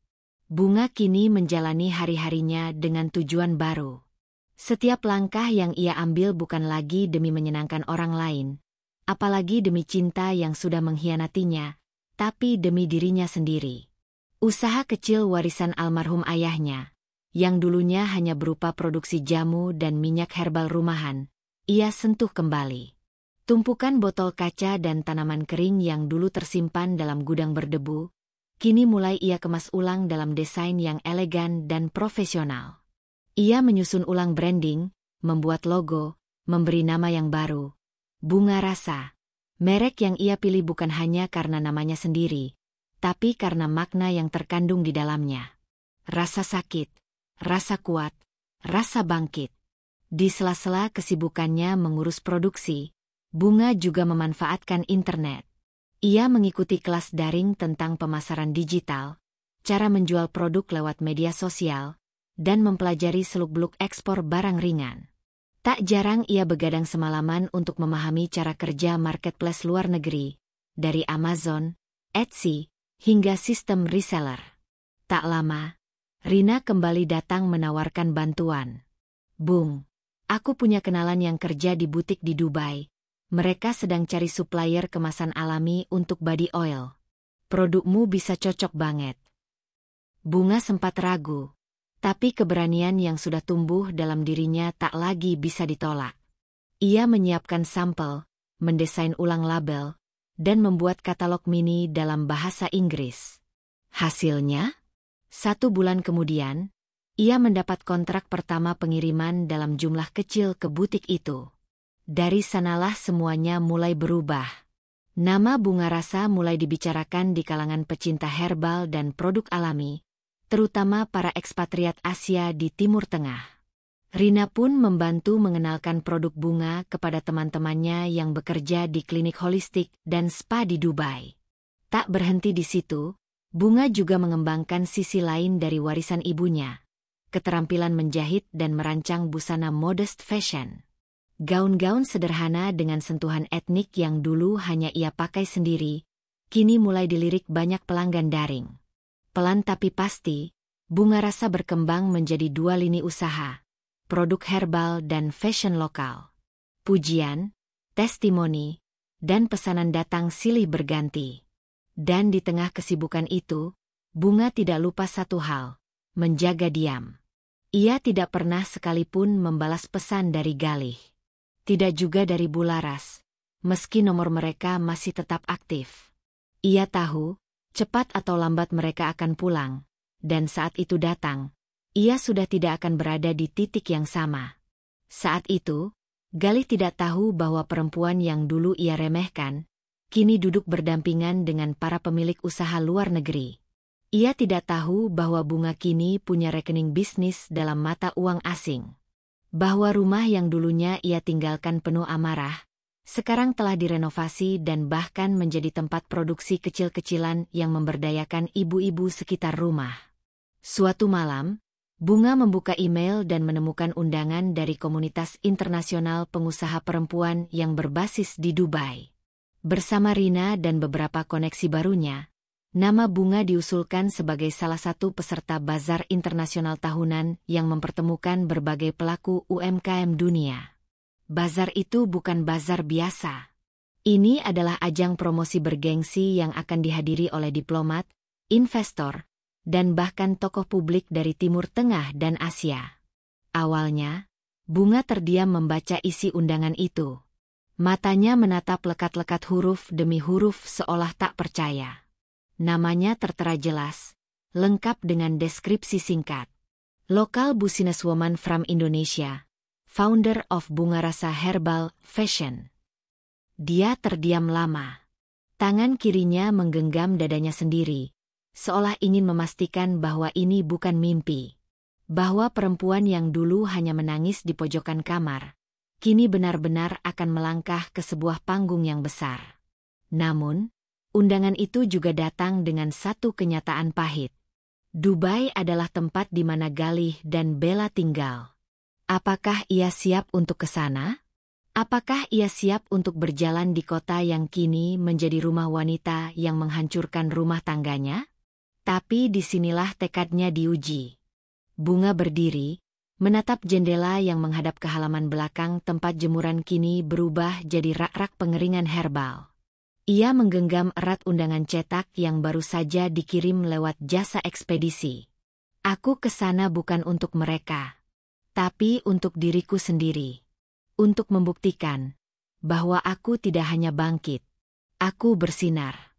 Bunga kini menjalani hari-harinya dengan tujuan baru. Setiap langkah yang ia ambil bukan lagi demi menyenangkan orang lain, apalagi demi cinta yang sudah mengkhianatinya, tapi demi dirinya sendiri. Usaha kecil warisan almarhum ayahnya, yang dulunya hanya berupa produksi jamu dan minyak herbal rumahan, ia sentuh kembali. Tumpukan botol kaca dan tanaman kering yang dulu tersimpan dalam gudang berdebu, kini mulai ia kemas ulang dalam desain yang elegan dan profesional. Ia menyusun ulang branding, membuat logo, memberi nama yang baru. Bunga Rasa. Merek yang ia pilih bukan hanya karena namanya sendiri, tapi karena makna yang terkandung di dalamnya. Rasa sakit, rasa kuat, rasa bangkit. Di sela-sela kesibukannya mengurus produksi, Bunga juga memanfaatkan internet. Ia mengikuti kelas daring tentang pemasaran digital, cara menjual produk lewat media sosial, dan mempelajari seluk-beluk ekspor barang ringan. Tak jarang ia begadang semalaman untuk memahami cara kerja marketplace luar negeri, dari Amazon, Etsy, hingga sistem reseller. Tak lama, Rina kembali datang menawarkan bantuan. "Bung, aku punya kenalan yang kerja di butik di Dubai. Mereka sedang cari supplier kemasan alami untuk body oil. Produkmu bisa cocok banget." Bunga sempat ragu, tapi keberanian yang sudah tumbuh dalam dirinya tak lagi bisa ditolak. Ia menyiapkan sampel, mendesain ulang label, dan membuat katalog mini dalam bahasa Inggris. Hasilnya? 1 bulan kemudian, ia mendapat kontrak pertama pengiriman dalam jumlah kecil ke butik itu. Dari sanalah semuanya mulai berubah. Nama Bunga Rasa mulai dibicarakan di kalangan pecinta herbal dan produk alami, terutama para ekspatriat Asia di Timur Tengah. Rina pun membantu mengenalkan produk bunga kepada teman-temannya yang bekerja di klinik holistik dan spa di Dubai. Tak berhenti di situ, Bunga juga mengembangkan sisi lain dari warisan ibunya, keterampilan menjahit dan merancang busana modest fashion. Gaun-gaun sederhana dengan sentuhan etnik yang dulu hanya ia pakai sendiri, kini mulai dilirik banyak pelanggan daring. Pelan tapi pasti, Bunga Rasa berkembang menjadi 2 lini usaha, produk herbal dan fashion lokal. Pujian, testimoni, dan pesanan datang silih berganti. Dan di tengah kesibukan itu, Bunga tidak lupa satu hal, menjaga diam. Ia tidak pernah sekalipun membalas pesan dari Galih. Tidak juga dari Bularas, meski nomor mereka masih tetap aktif. Ia tahu, cepat atau lambat mereka akan pulang, dan saat itu datang, ia sudah tidak akan berada di titik yang sama. Saat itu, Galih tidak tahu bahwa perempuan yang dulu ia remehkan, kini duduk berdampingan dengan para pemilik usaha luar negeri. Ia tidak tahu bahwa Bunga kini punya rekening bisnis dalam mata uang asing. Bahwa rumah yang dulunya ia tinggalkan penuh amarah, sekarang telah direnovasi dan bahkan menjadi tempat produksi kecil-kecilan yang memberdayakan ibu-ibu sekitar rumah. Suatu malam, Bunga membuka email dan menemukan undangan dari komunitas internasional pengusaha perempuan yang berbasis di Dubai. Bersama Rina dan beberapa koneksi barunya, nama Bunga diusulkan sebagai salah satu peserta bazar internasional tahunan yang mempertemukan berbagai pelaku UMKM dunia. Bazar itu bukan bazar biasa. Ini adalah ajang promosi bergengsi yang akan dihadiri oleh diplomat, investor, dan bahkan tokoh publik dari Timur Tengah dan Asia. Awalnya, Bunga terdiam membaca isi undangan itu. Matanya menatap lekat-lekat huruf demi huruf seolah tak percaya. Namanya tertera jelas, lengkap dengan deskripsi singkat. Local businesswoman from Indonesia, founder of Bunga Rasa Herbal Fashion. Dia terdiam lama. Tangan kirinya menggenggam dadanya sendiri, seolah ingin memastikan bahwa ini bukan mimpi. Bahwa perempuan yang dulu hanya menangis di pojokan kamar, kini benar-benar akan melangkah ke sebuah panggung yang besar. Namun, undangan itu juga datang dengan satu kenyataan pahit. Dubai adalah tempat di mana Galih dan Bella tinggal. Apakah ia siap untuk ke sana? Apakah ia siap untuk berjalan di kota yang kini menjadi rumah wanita yang menghancurkan rumah tangganya? Tapi disinilah tekadnya diuji. Bunga berdiri, menatap jendela yang menghadap ke halaman belakang tempat jemuran kini berubah jadi rak-rak pengeringan herbal. Ia menggenggam erat undangan cetak yang baru saja dikirim lewat jasa ekspedisi. Aku ke sana bukan untuk mereka, tapi untuk diriku sendiri. Untuk membuktikan bahwa aku tidak hanya bangkit, aku bersinar.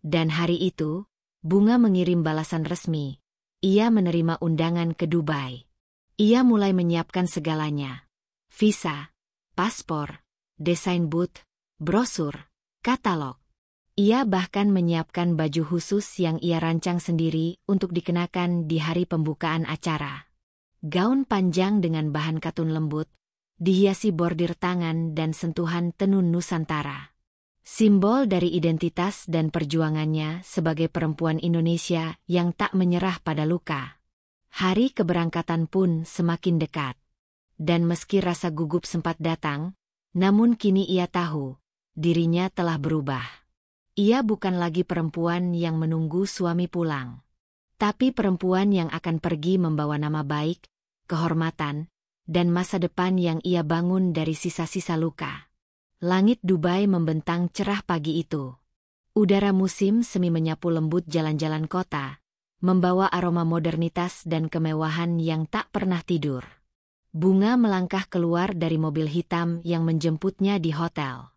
Dan hari itu, Bunga mengirim balasan resmi. Ia menerima undangan ke Dubai. Ia mulai menyiapkan segalanya. Visa, paspor, desain booth, brosur, katalog. Ia bahkan menyiapkan baju khusus yang ia rancang sendiri untuk dikenakan di hari pembukaan acara. Gaun panjang dengan bahan katun lembut, dihiasi bordir tangan dan sentuhan tenun Nusantara. Simbol dari identitas dan perjuangannya sebagai perempuan Indonesia yang tak menyerah pada luka. Hari keberangkatan pun semakin dekat. Dan meski rasa gugup sempat datang, namun kini ia tahu, dirinya telah berubah. Ia bukan lagi perempuan yang menunggu suami pulang. Tapi perempuan yang akan pergi membawa nama baik, kehormatan, dan masa depan yang ia bangun dari sisa-sisa luka. Langit Dubai membentang cerah pagi itu. Udara musim semi menyapu lembut jalan-jalan kota, membawa aroma modernitas dan kemewahan yang tak pernah tidur. Bunga melangkah keluar dari mobil hitam yang menjemputnya di hotel.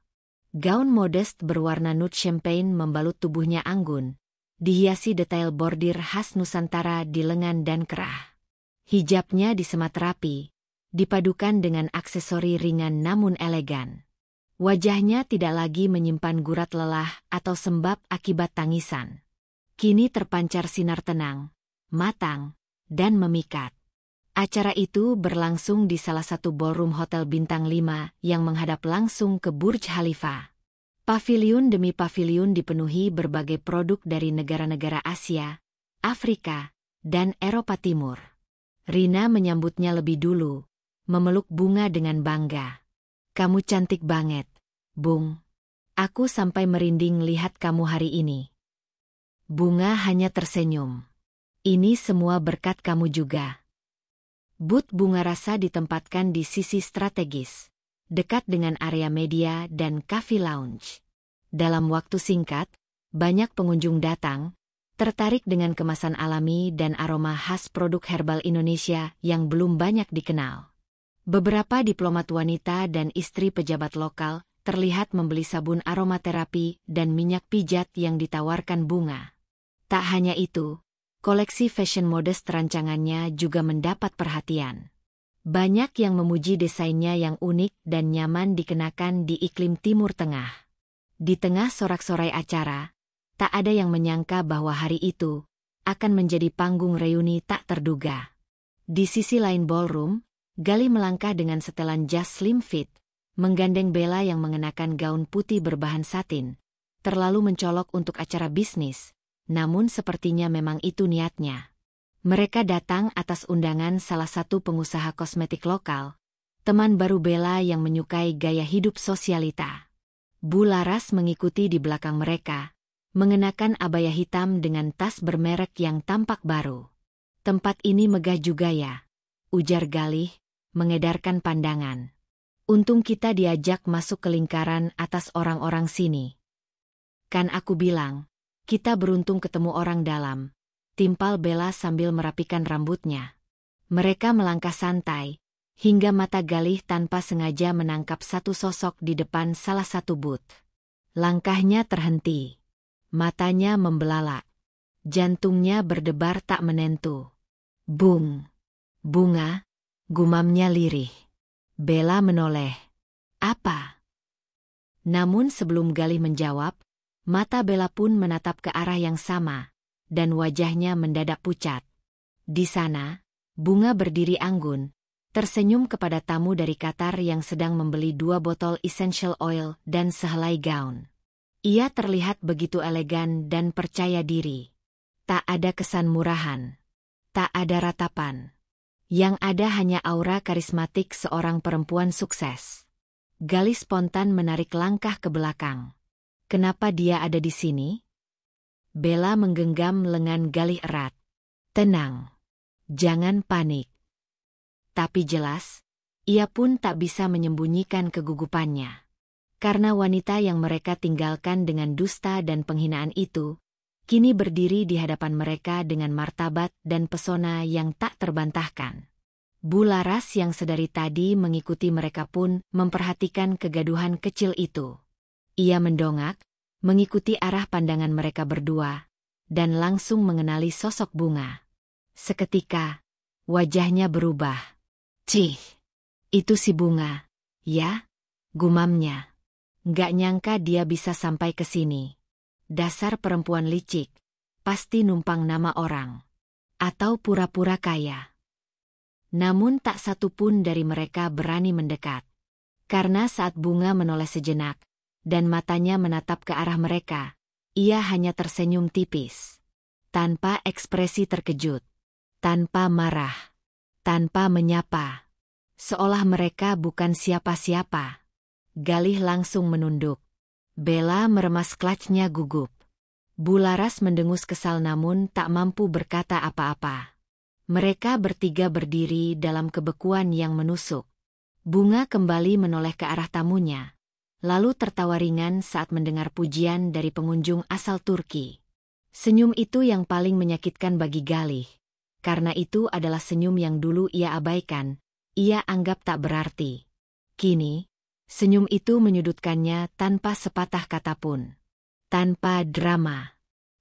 Gaun modest berwarna nude champagne membalut tubuhnya anggun, dihiasi detail bordir khas Nusantara di lengan dan kerah. Hijabnya disemat rapi, dipadukan dengan aksesori ringan namun elegan. Wajahnya tidak lagi menyimpan gurat lelah atau sembab akibat tangisan. Kini terpancar sinar tenang, matang, dan memikat. Acara itu berlangsung di salah satu ballroom hotel bintang 5 yang menghadap langsung ke Burj Khalifa. Paviliun demi paviliun dipenuhi berbagai produk dari negara-negara Asia, Afrika, dan Eropa Timur. Rina menyambutnya lebih dulu, memeluk Bunga dengan bangga. "Kamu cantik banget, Bung. Aku sampai merinding lihat kamu hari ini." Bunga hanya tersenyum. "Ini semua berkat kamu juga." Booth Bunga Rasa ditempatkan di sisi strategis, dekat dengan area media dan cafe lounge. Dalam waktu singkat, banyak pengunjung datang, tertarik dengan kemasan alami dan aroma khas produk herbal Indonesia yang belum banyak dikenal. Beberapa diplomat wanita dan istri pejabat lokal terlihat membeli sabun aromaterapi dan minyak pijat yang ditawarkan Bunga. Tak hanya itu, koleksi fashion modest rancangannya juga mendapat perhatian. Banyak yang memuji desainnya yang unik dan nyaman dikenakan di iklim Timur Tengah. Di tengah sorak-sorai acara, tak ada yang menyangka bahwa hari itu akan menjadi panggung reuni tak terduga. Di sisi lain ballroom, Gali melangkah dengan setelan jas slim fit, menggandeng Bella yang mengenakan gaun putih berbahan satin, terlalu mencolok untuk acara bisnis, namun sepertinya memang itu niatnya. Mereka datang atas undangan salah satu pengusaha kosmetik lokal, teman baru Bella yang menyukai gaya hidup sosialita. Bu Laras mengikuti di belakang mereka, mengenakan abaya hitam dengan tas bermerek yang tampak baru. "Tempat ini megah juga ya," ujar Galih, mengedarkan pandangan. "Untung kita diajak masuk ke lingkaran atas orang-orang sini. Kan aku bilang, kita beruntung ketemu orang dalam," timpal Bella sambil merapikan rambutnya. Mereka melangkah santai, hingga mata Galih tanpa sengaja menangkap satu sosok di depan salah satu booth. Langkahnya terhenti. Matanya membelalak. Jantungnya berdebar tak menentu. "Bung. Bunga," gumamnya lirih. Bella menoleh. "Apa?" Namun sebelum Galih menjawab, mata Bella pun menatap ke arah yang sama, dan wajahnya mendadak pucat. Di sana, Bunga berdiri anggun, tersenyum kepada tamu dari Qatar yang sedang membeli 2 botol essential oil dan sehelai gaun. Ia terlihat begitu elegan dan percaya diri. Tak ada kesan murahan. Tak ada ratapan. Yang ada hanya aura karismatik seorang perempuan sukses. Galih spontan menarik langkah ke belakang. "Kenapa dia ada di sini?" Bella menggenggam lengan Galih erat. "Tenang. Jangan panik." Tapi jelas, ia pun tak bisa menyembunyikan kegugupannya. Karena wanita yang mereka tinggalkan dengan dusta dan penghinaan itu, kini berdiri di hadapan mereka dengan martabat dan pesona yang tak terbantahkan. Bu Laras yang sedari tadi mengikuti mereka pun memperhatikan kegaduhan kecil itu. Ia mendongak, mengikuti arah pandangan mereka berdua, dan langsung mengenali sosok Bunga. Seketika, wajahnya berubah. "Cih, itu si Bunga, ya?" gumamnya. "Nggak nyangka dia bisa sampai ke sini. Dasar perempuan licik, pasti numpang nama orang. Atau pura-pura kaya." Namun tak satu pun dari mereka berani mendekat. Karena saat Bunga menoleh sejenak, dan matanya menatap ke arah mereka. Ia hanya tersenyum tipis. Tanpa ekspresi terkejut. Tanpa marah. Tanpa menyapa. Seolah mereka bukan siapa-siapa. Galih langsung menunduk. Bella meremas clutch-nya gugup. Bularas mendengus kesal namun tak mampu berkata apa-apa. Mereka bertiga berdiri dalam kebekuan yang menusuk. Bunga kembali menoleh ke arah tamunya, lalu tertawa ringan saat mendengar pujian dari pengunjung asal Turki. Senyum itu yang paling menyakitkan bagi Galih, karena itu adalah senyum yang dulu ia abaikan, ia anggap tak berarti. Kini, senyum itu menyudutkannya tanpa sepatah kata pun. Tanpa drama.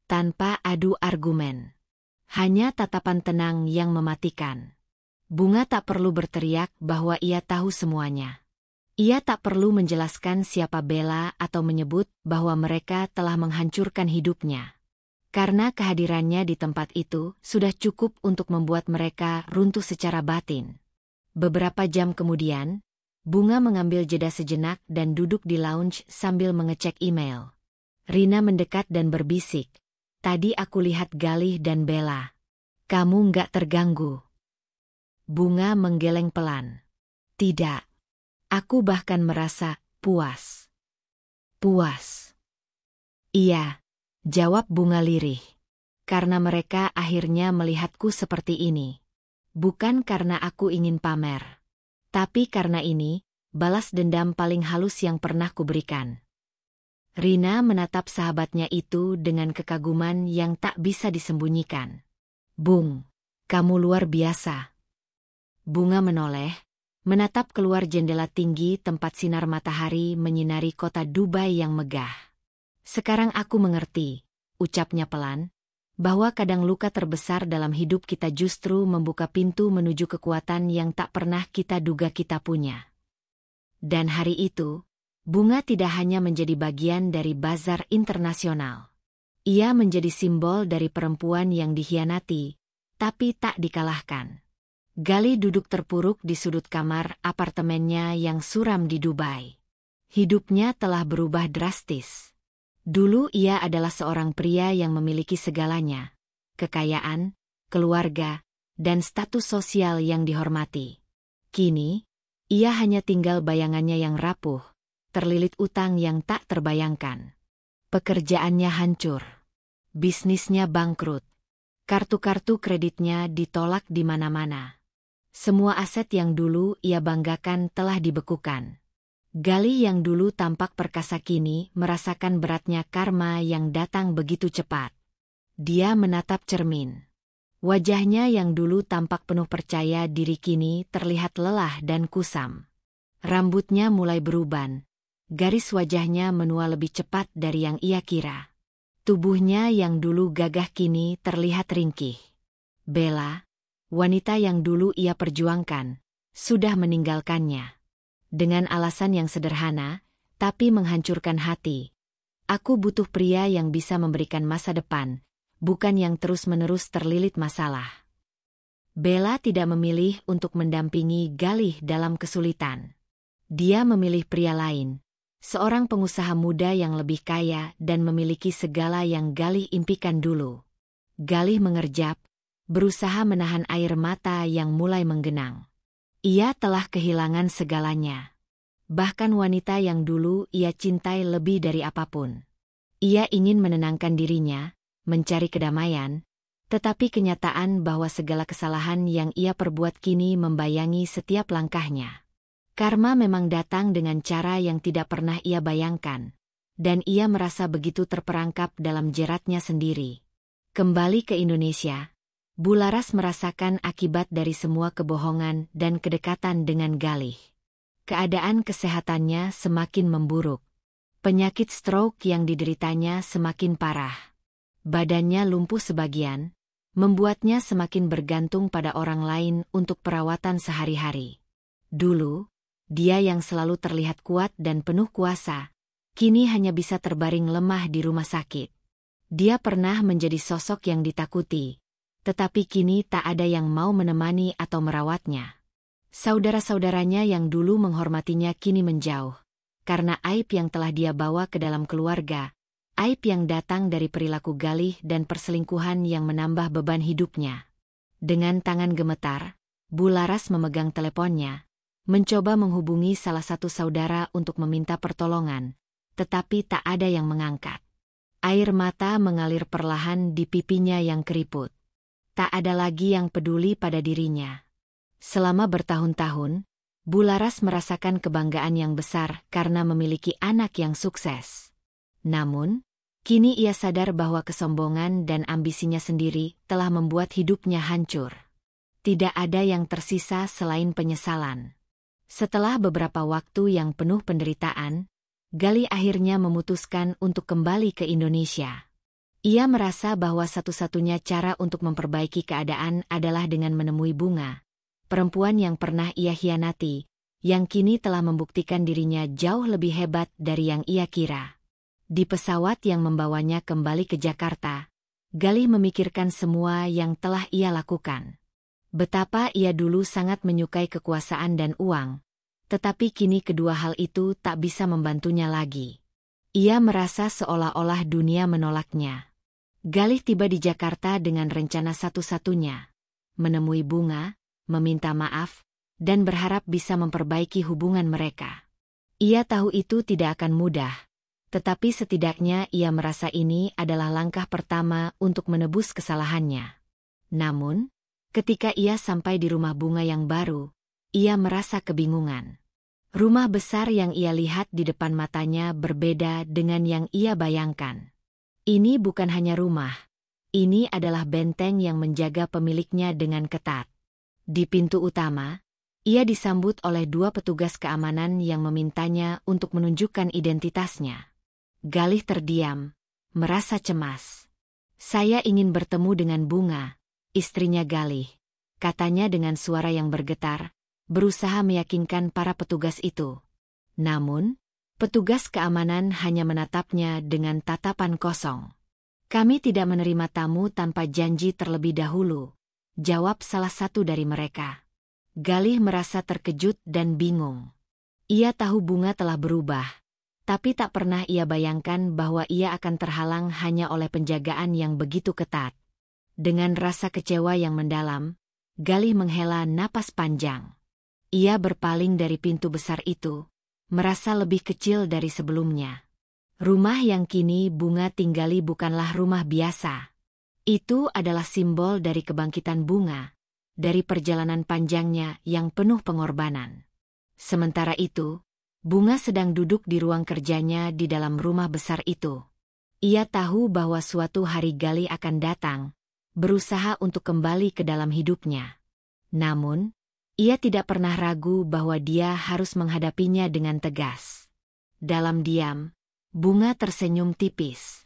Tanpa adu argumen. Hanya tatapan tenang yang mematikan. Bunga tak perlu berteriak bahwa ia tahu semuanya. Ia tak perlu menjelaskan siapa Bella atau menyebut bahwa mereka telah menghancurkan hidupnya. Karena kehadirannya di tempat itu sudah cukup untuk membuat mereka runtuh secara batin. Beberapa jam kemudian, Bunga mengambil jeda sejenak dan duduk di lounge sambil mengecek email. Rina mendekat dan berbisik. Tadi aku lihat Galih dan Bella. Kamu nggak terganggu? Bunga menggeleng pelan. Tidak. Aku bahkan merasa puas. Puas. Iya, jawab Bunga lirih. Karena mereka akhirnya melihatku seperti ini. Bukan karena aku ingin pamer. Tapi karena ini, balas dendam paling halus yang pernah kuberikan. Rina menatap sahabatnya itu dengan kekaguman yang tak bisa disembunyikan. Bung, kamu luar biasa. Bunga menoleh, menatap keluar jendela tinggi tempat sinar matahari menyinari kota Dubai yang megah. Sekarang aku mengerti, ucapnya pelan, bahwa kadang luka terbesar dalam hidup kita justru membuka pintu menuju kekuatan yang tak pernah kita duga kita punya. Dan hari itu, Bunga tidak hanya menjadi bagian dari bazar internasional. Ia menjadi simbol dari perempuan yang dikhianati, tapi tak dikalahkan. Galih duduk terpuruk di sudut kamar apartemennya yang suram di Dubai. Hidupnya telah berubah drastis. Dulu ia adalah seorang pria yang memiliki segalanya, kekayaan, keluarga, dan status sosial yang dihormati. Kini, ia hanya tinggal bayangannya yang rapuh, terlilit utang yang tak terbayangkan. Pekerjaannya hancur. Bisnisnya bangkrut. Kartu-kartu kreditnya ditolak di mana-mana. Semua aset yang dulu ia banggakan telah dibekukan. Galih yang dulu tampak perkasa kini merasakan beratnya karma yang datang begitu cepat. Dia menatap cermin. Wajahnya yang dulu tampak penuh percaya diri kini terlihat lelah dan kusam. Rambutnya mulai beruban. Garis wajahnya menua lebih cepat dari yang ia kira. Tubuhnya yang dulu gagah kini terlihat ringkih. Bella, wanita yang dulu ia perjuangkan, sudah meninggalkannya. Dengan alasan yang sederhana, tapi menghancurkan hati. Aku butuh pria yang bisa memberikan masa depan, bukan yang terus-menerus terlilit masalah. Bella tidak memilih untuk mendampingi Galih dalam kesulitan. Dia memilih pria lain. Seorang pengusaha muda yang lebih kaya dan memiliki segala yang Galih impikan dulu. Galih mengerjap, berusaha menahan air mata yang mulai menggenang. Ia telah kehilangan segalanya. Bahkan wanita yang dulu ia cintai lebih dari apapun. Ia ingin menenangkan dirinya, mencari kedamaian, tetapi kenyataan bahwa segala kesalahan yang ia perbuat kini membayangi setiap langkahnya. Karma memang datang dengan cara yang tidak pernah ia bayangkan, dan ia merasa begitu terperangkap dalam jeratnya sendiri. Kembali ke Indonesia, Bularas merasakan akibat dari semua kebohongan dan kedekatan dengan Galih. Keadaan kesehatannya semakin memburuk. Penyakit stroke yang dideritanya semakin parah. Badannya lumpuh sebagian, membuatnya semakin bergantung pada orang lain untuk perawatan sehari-hari. Dulu, dia yang selalu terlihat kuat dan penuh kuasa, kini hanya bisa terbaring lemah di rumah sakit. Dia pernah menjadi sosok yang ditakuti, tetapi kini tak ada yang mau menemani atau merawatnya. Saudara-saudaranya yang dulu menghormatinya kini menjauh, karena aib yang telah dia bawa ke dalam keluarga, aib yang datang dari perilaku Galih dan perselingkuhan yang menambah beban hidupnya. Dengan tangan gemetar, Bu Laras memegang teleponnya, mencoba menghubungi salah satu saudara untuk meminta pertolongan, tetapi tak ada yang mengangkat. Air mata mengalir perlahan di pipinya yang keriput. Tak ada lagi yang peduli pada dirinya. Selama bertahun-tahun, Bu Laras merasakan kebanggaan yang besar karena memiliki anak yang sukses. Namun, kini ia sadar bahwa kesombongan dan ambisinya sendiri telah membuat hidupnya hancur. Tidak ada yang tersisa selain penyesalan. Setelah beberapa waktu yang penuh penderitaan, Galih akhirnya memutuskan untuk kembali ke Indonesia. Ia merasa bahwa satu-satunya cara untuk memperbaiki keadaan adalah dengan menemui Bunga, perempuan yang pernah ia hianati, yang kini telah membuktikan dirinya jauh lebih hebat dari yang ia kira. Di pesawat yang membawanya kembali ke Jakarta, Galih memikirkan semua yang telah ia lakukan. Betapa ia dulu sangat menyukai kekuasaan dan uang, tetapi kini kedua hal itu tak bisa membantunya lagi. Ia merasa seolah-olah dunia menolaknya. Galih tiba di Jakarta dengan rencana satu-satunya, menemui Bunga, meminta maaf, dan berharap bisa memperbaiki hubungan mereka. Ia tahu itu tidak akan mudah, tetapi setidaknya ia merasa ini adalah langkah pertama untuk menebus kesalahannya. Namun, ketika ia sampai di rumah Bunga yang baru, ia merasa kebingungan. Rumah besar yang ia lihat di depan matanya berbeda dengan yang ia bayangkan. Ini bukan hanya rumah, ini adalah benteng yang menjaga pemiliknya dengan ketat. Di pintu utama, ia disambut oleh dua petugas keamanan yang memintanya untuk menunjukkan identitasnya. Galih terdiam, merasa cemas. "Saya ingin bertemu dengan Bunga," istrinya Galih, katanya dengan suara yang bergetar, berusaha meyakinkan para petugas itu. Namun, petugas keamanan hanya menatapnya dengan tatapan kosong. "Kami tidak menerima tamu tanpa janji terlebih dahulu," jawab salah satu dari mereka. Galih merasa terkejut dan bingung. Ia tahu Bunga telah berubah, tapi tak pernah ia bayangkan bahwa ia akan terhalang hanya oleh penjagaan yang begitu ketat. Dengan rasa kecewa yang mendalam, Galih menghela napas panjang. Ia berpaling dari pintu besar itu, merasa lebih kecil dari sebelumnya. Rumah yang kini Bunga tinggali bukanlah rumah biasa. Itu adalah simbol dari kebangkitan Bunga, dari perjalanan panjangnya yang penuh pengorbanan. Sementara itu, Bunga sedang duduk di ruang kerjanya di dalam rumah besar itu. Ia tahu bahwa suatu hari Galih akan datang, berusaha untuk kembali ke dalam hidupnya. Namun, ia tidak pernah ragu bahwa dia harus menghadapinya dengan tegas. Dalam diam, Bunga tersenyum tipis.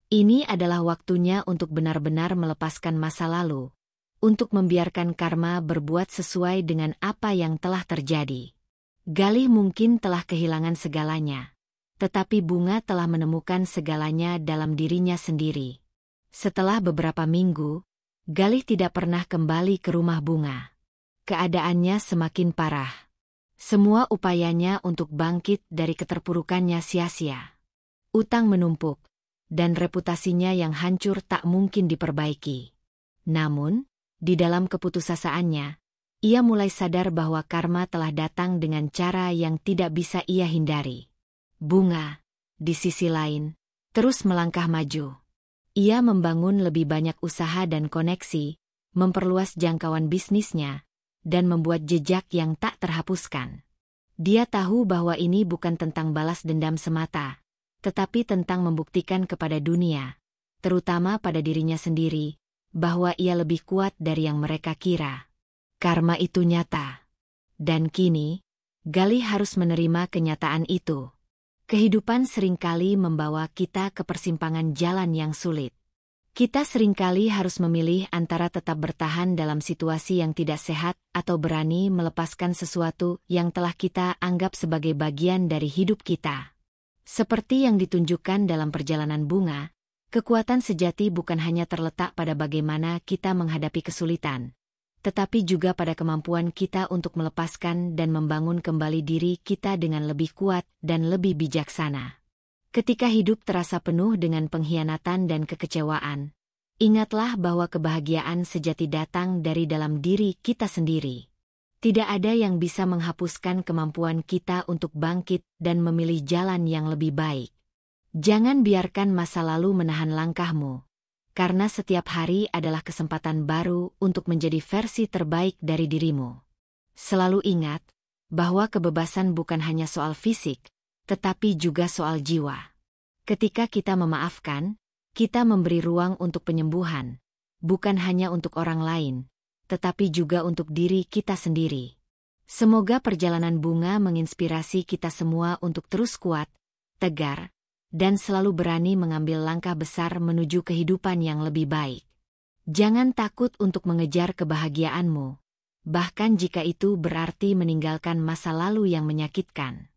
Ini adalah waktunya untuk benar-benar melepaskan masa lalu, untuk membiarkan karma berbuat sesuai dengan apa yang telah terjadi. Galih mungkin telah kehilangan segalanya, tetapi Bunga telah menemukan segalanya dalam dirinya sendiri. Setelah beberapa minggu, Galih tidak pernah kembali ke rumah Bunga. Keadaannya semakin parah. Semua upayanya untuk bangkit dari keterpurukannya sia-sia. Utang menumpuk, dan reputasinya yang hancur tak mungkin diperbaiki. Namun, di dalam keputusasaan,nya, ia mulai sadar bahwa karma telah datang dengan cara yang tidak bisa ia hindari. Bunga, di sisi lain, terus melangkah maju. Ia membangun lebih banyak usaha dan koneksi, memperluas jangkauan bisnisnya, dan membuat jejak yang tak terhapuskan. Dia tahu bahwa ini bukan tentang balas dendam semata, tetapi tentang membuktikan kepada dunia, terutama pada dirinya sendiri, bahwa ia lebih kuat dari yang mereka kira. Karma itu nyata. Dan kini, Galih harus menerima kenyataan itu. Kehidupan seringkali membawa kita ke persimpangan jalan yang sulit. Kita seringkali harus memilih antara tetap bertahan dalam situasi yang tidak sehat atau berani melepaskan sesuatu yang telah kita anggap sebagai bagian dari hidup kita. Seperti yang ditunjukkan dalam perjalanan Bunga, kekuatan sejati bukan hanya terletak pada bagaimana kita menghadapi kesulitan, tetapi juga pada kemampuan kita untuk melepaskan dan membangun kembali diri kita dengan lebih kuat dan lebih bijaksana. Ketika hidup terasa penuh dengan pengkhianatan dan kekecewaan, ingatlah bahwa kebahagiaan sejati datang dari dalam diri kita sendiri. Tidak ada yang bisa menghapuskan kemampuan kita untuk bangkit dan memilih jalan yang lebih baik. Jangan biarkan masa lalu menahan langkahmu, karena setiap hari adalah kesempatan baru untuk menjadi versi terbaik dari dirimu. Selalu ingat bahwa kebebasan bukan hanya soal fisik, tetapi juga soal jiwa. Ketika kita memaafkan, kita memberi ruang untuk penyembuhan, bukan hanya untuk orang lain, tetapi juga untuk diri kita sendiri. Semoga perjalanan bunga menginspirasi kita semua untuk terus kuat, tegar, dan selalu berani mengambil langkah besar menuju kehidupan yang lebih baik. Jangan takut untuk mengejar kebahagiaanmu, bahkan jika itu berarti meninggalkan masa lalu yang menyakitkan.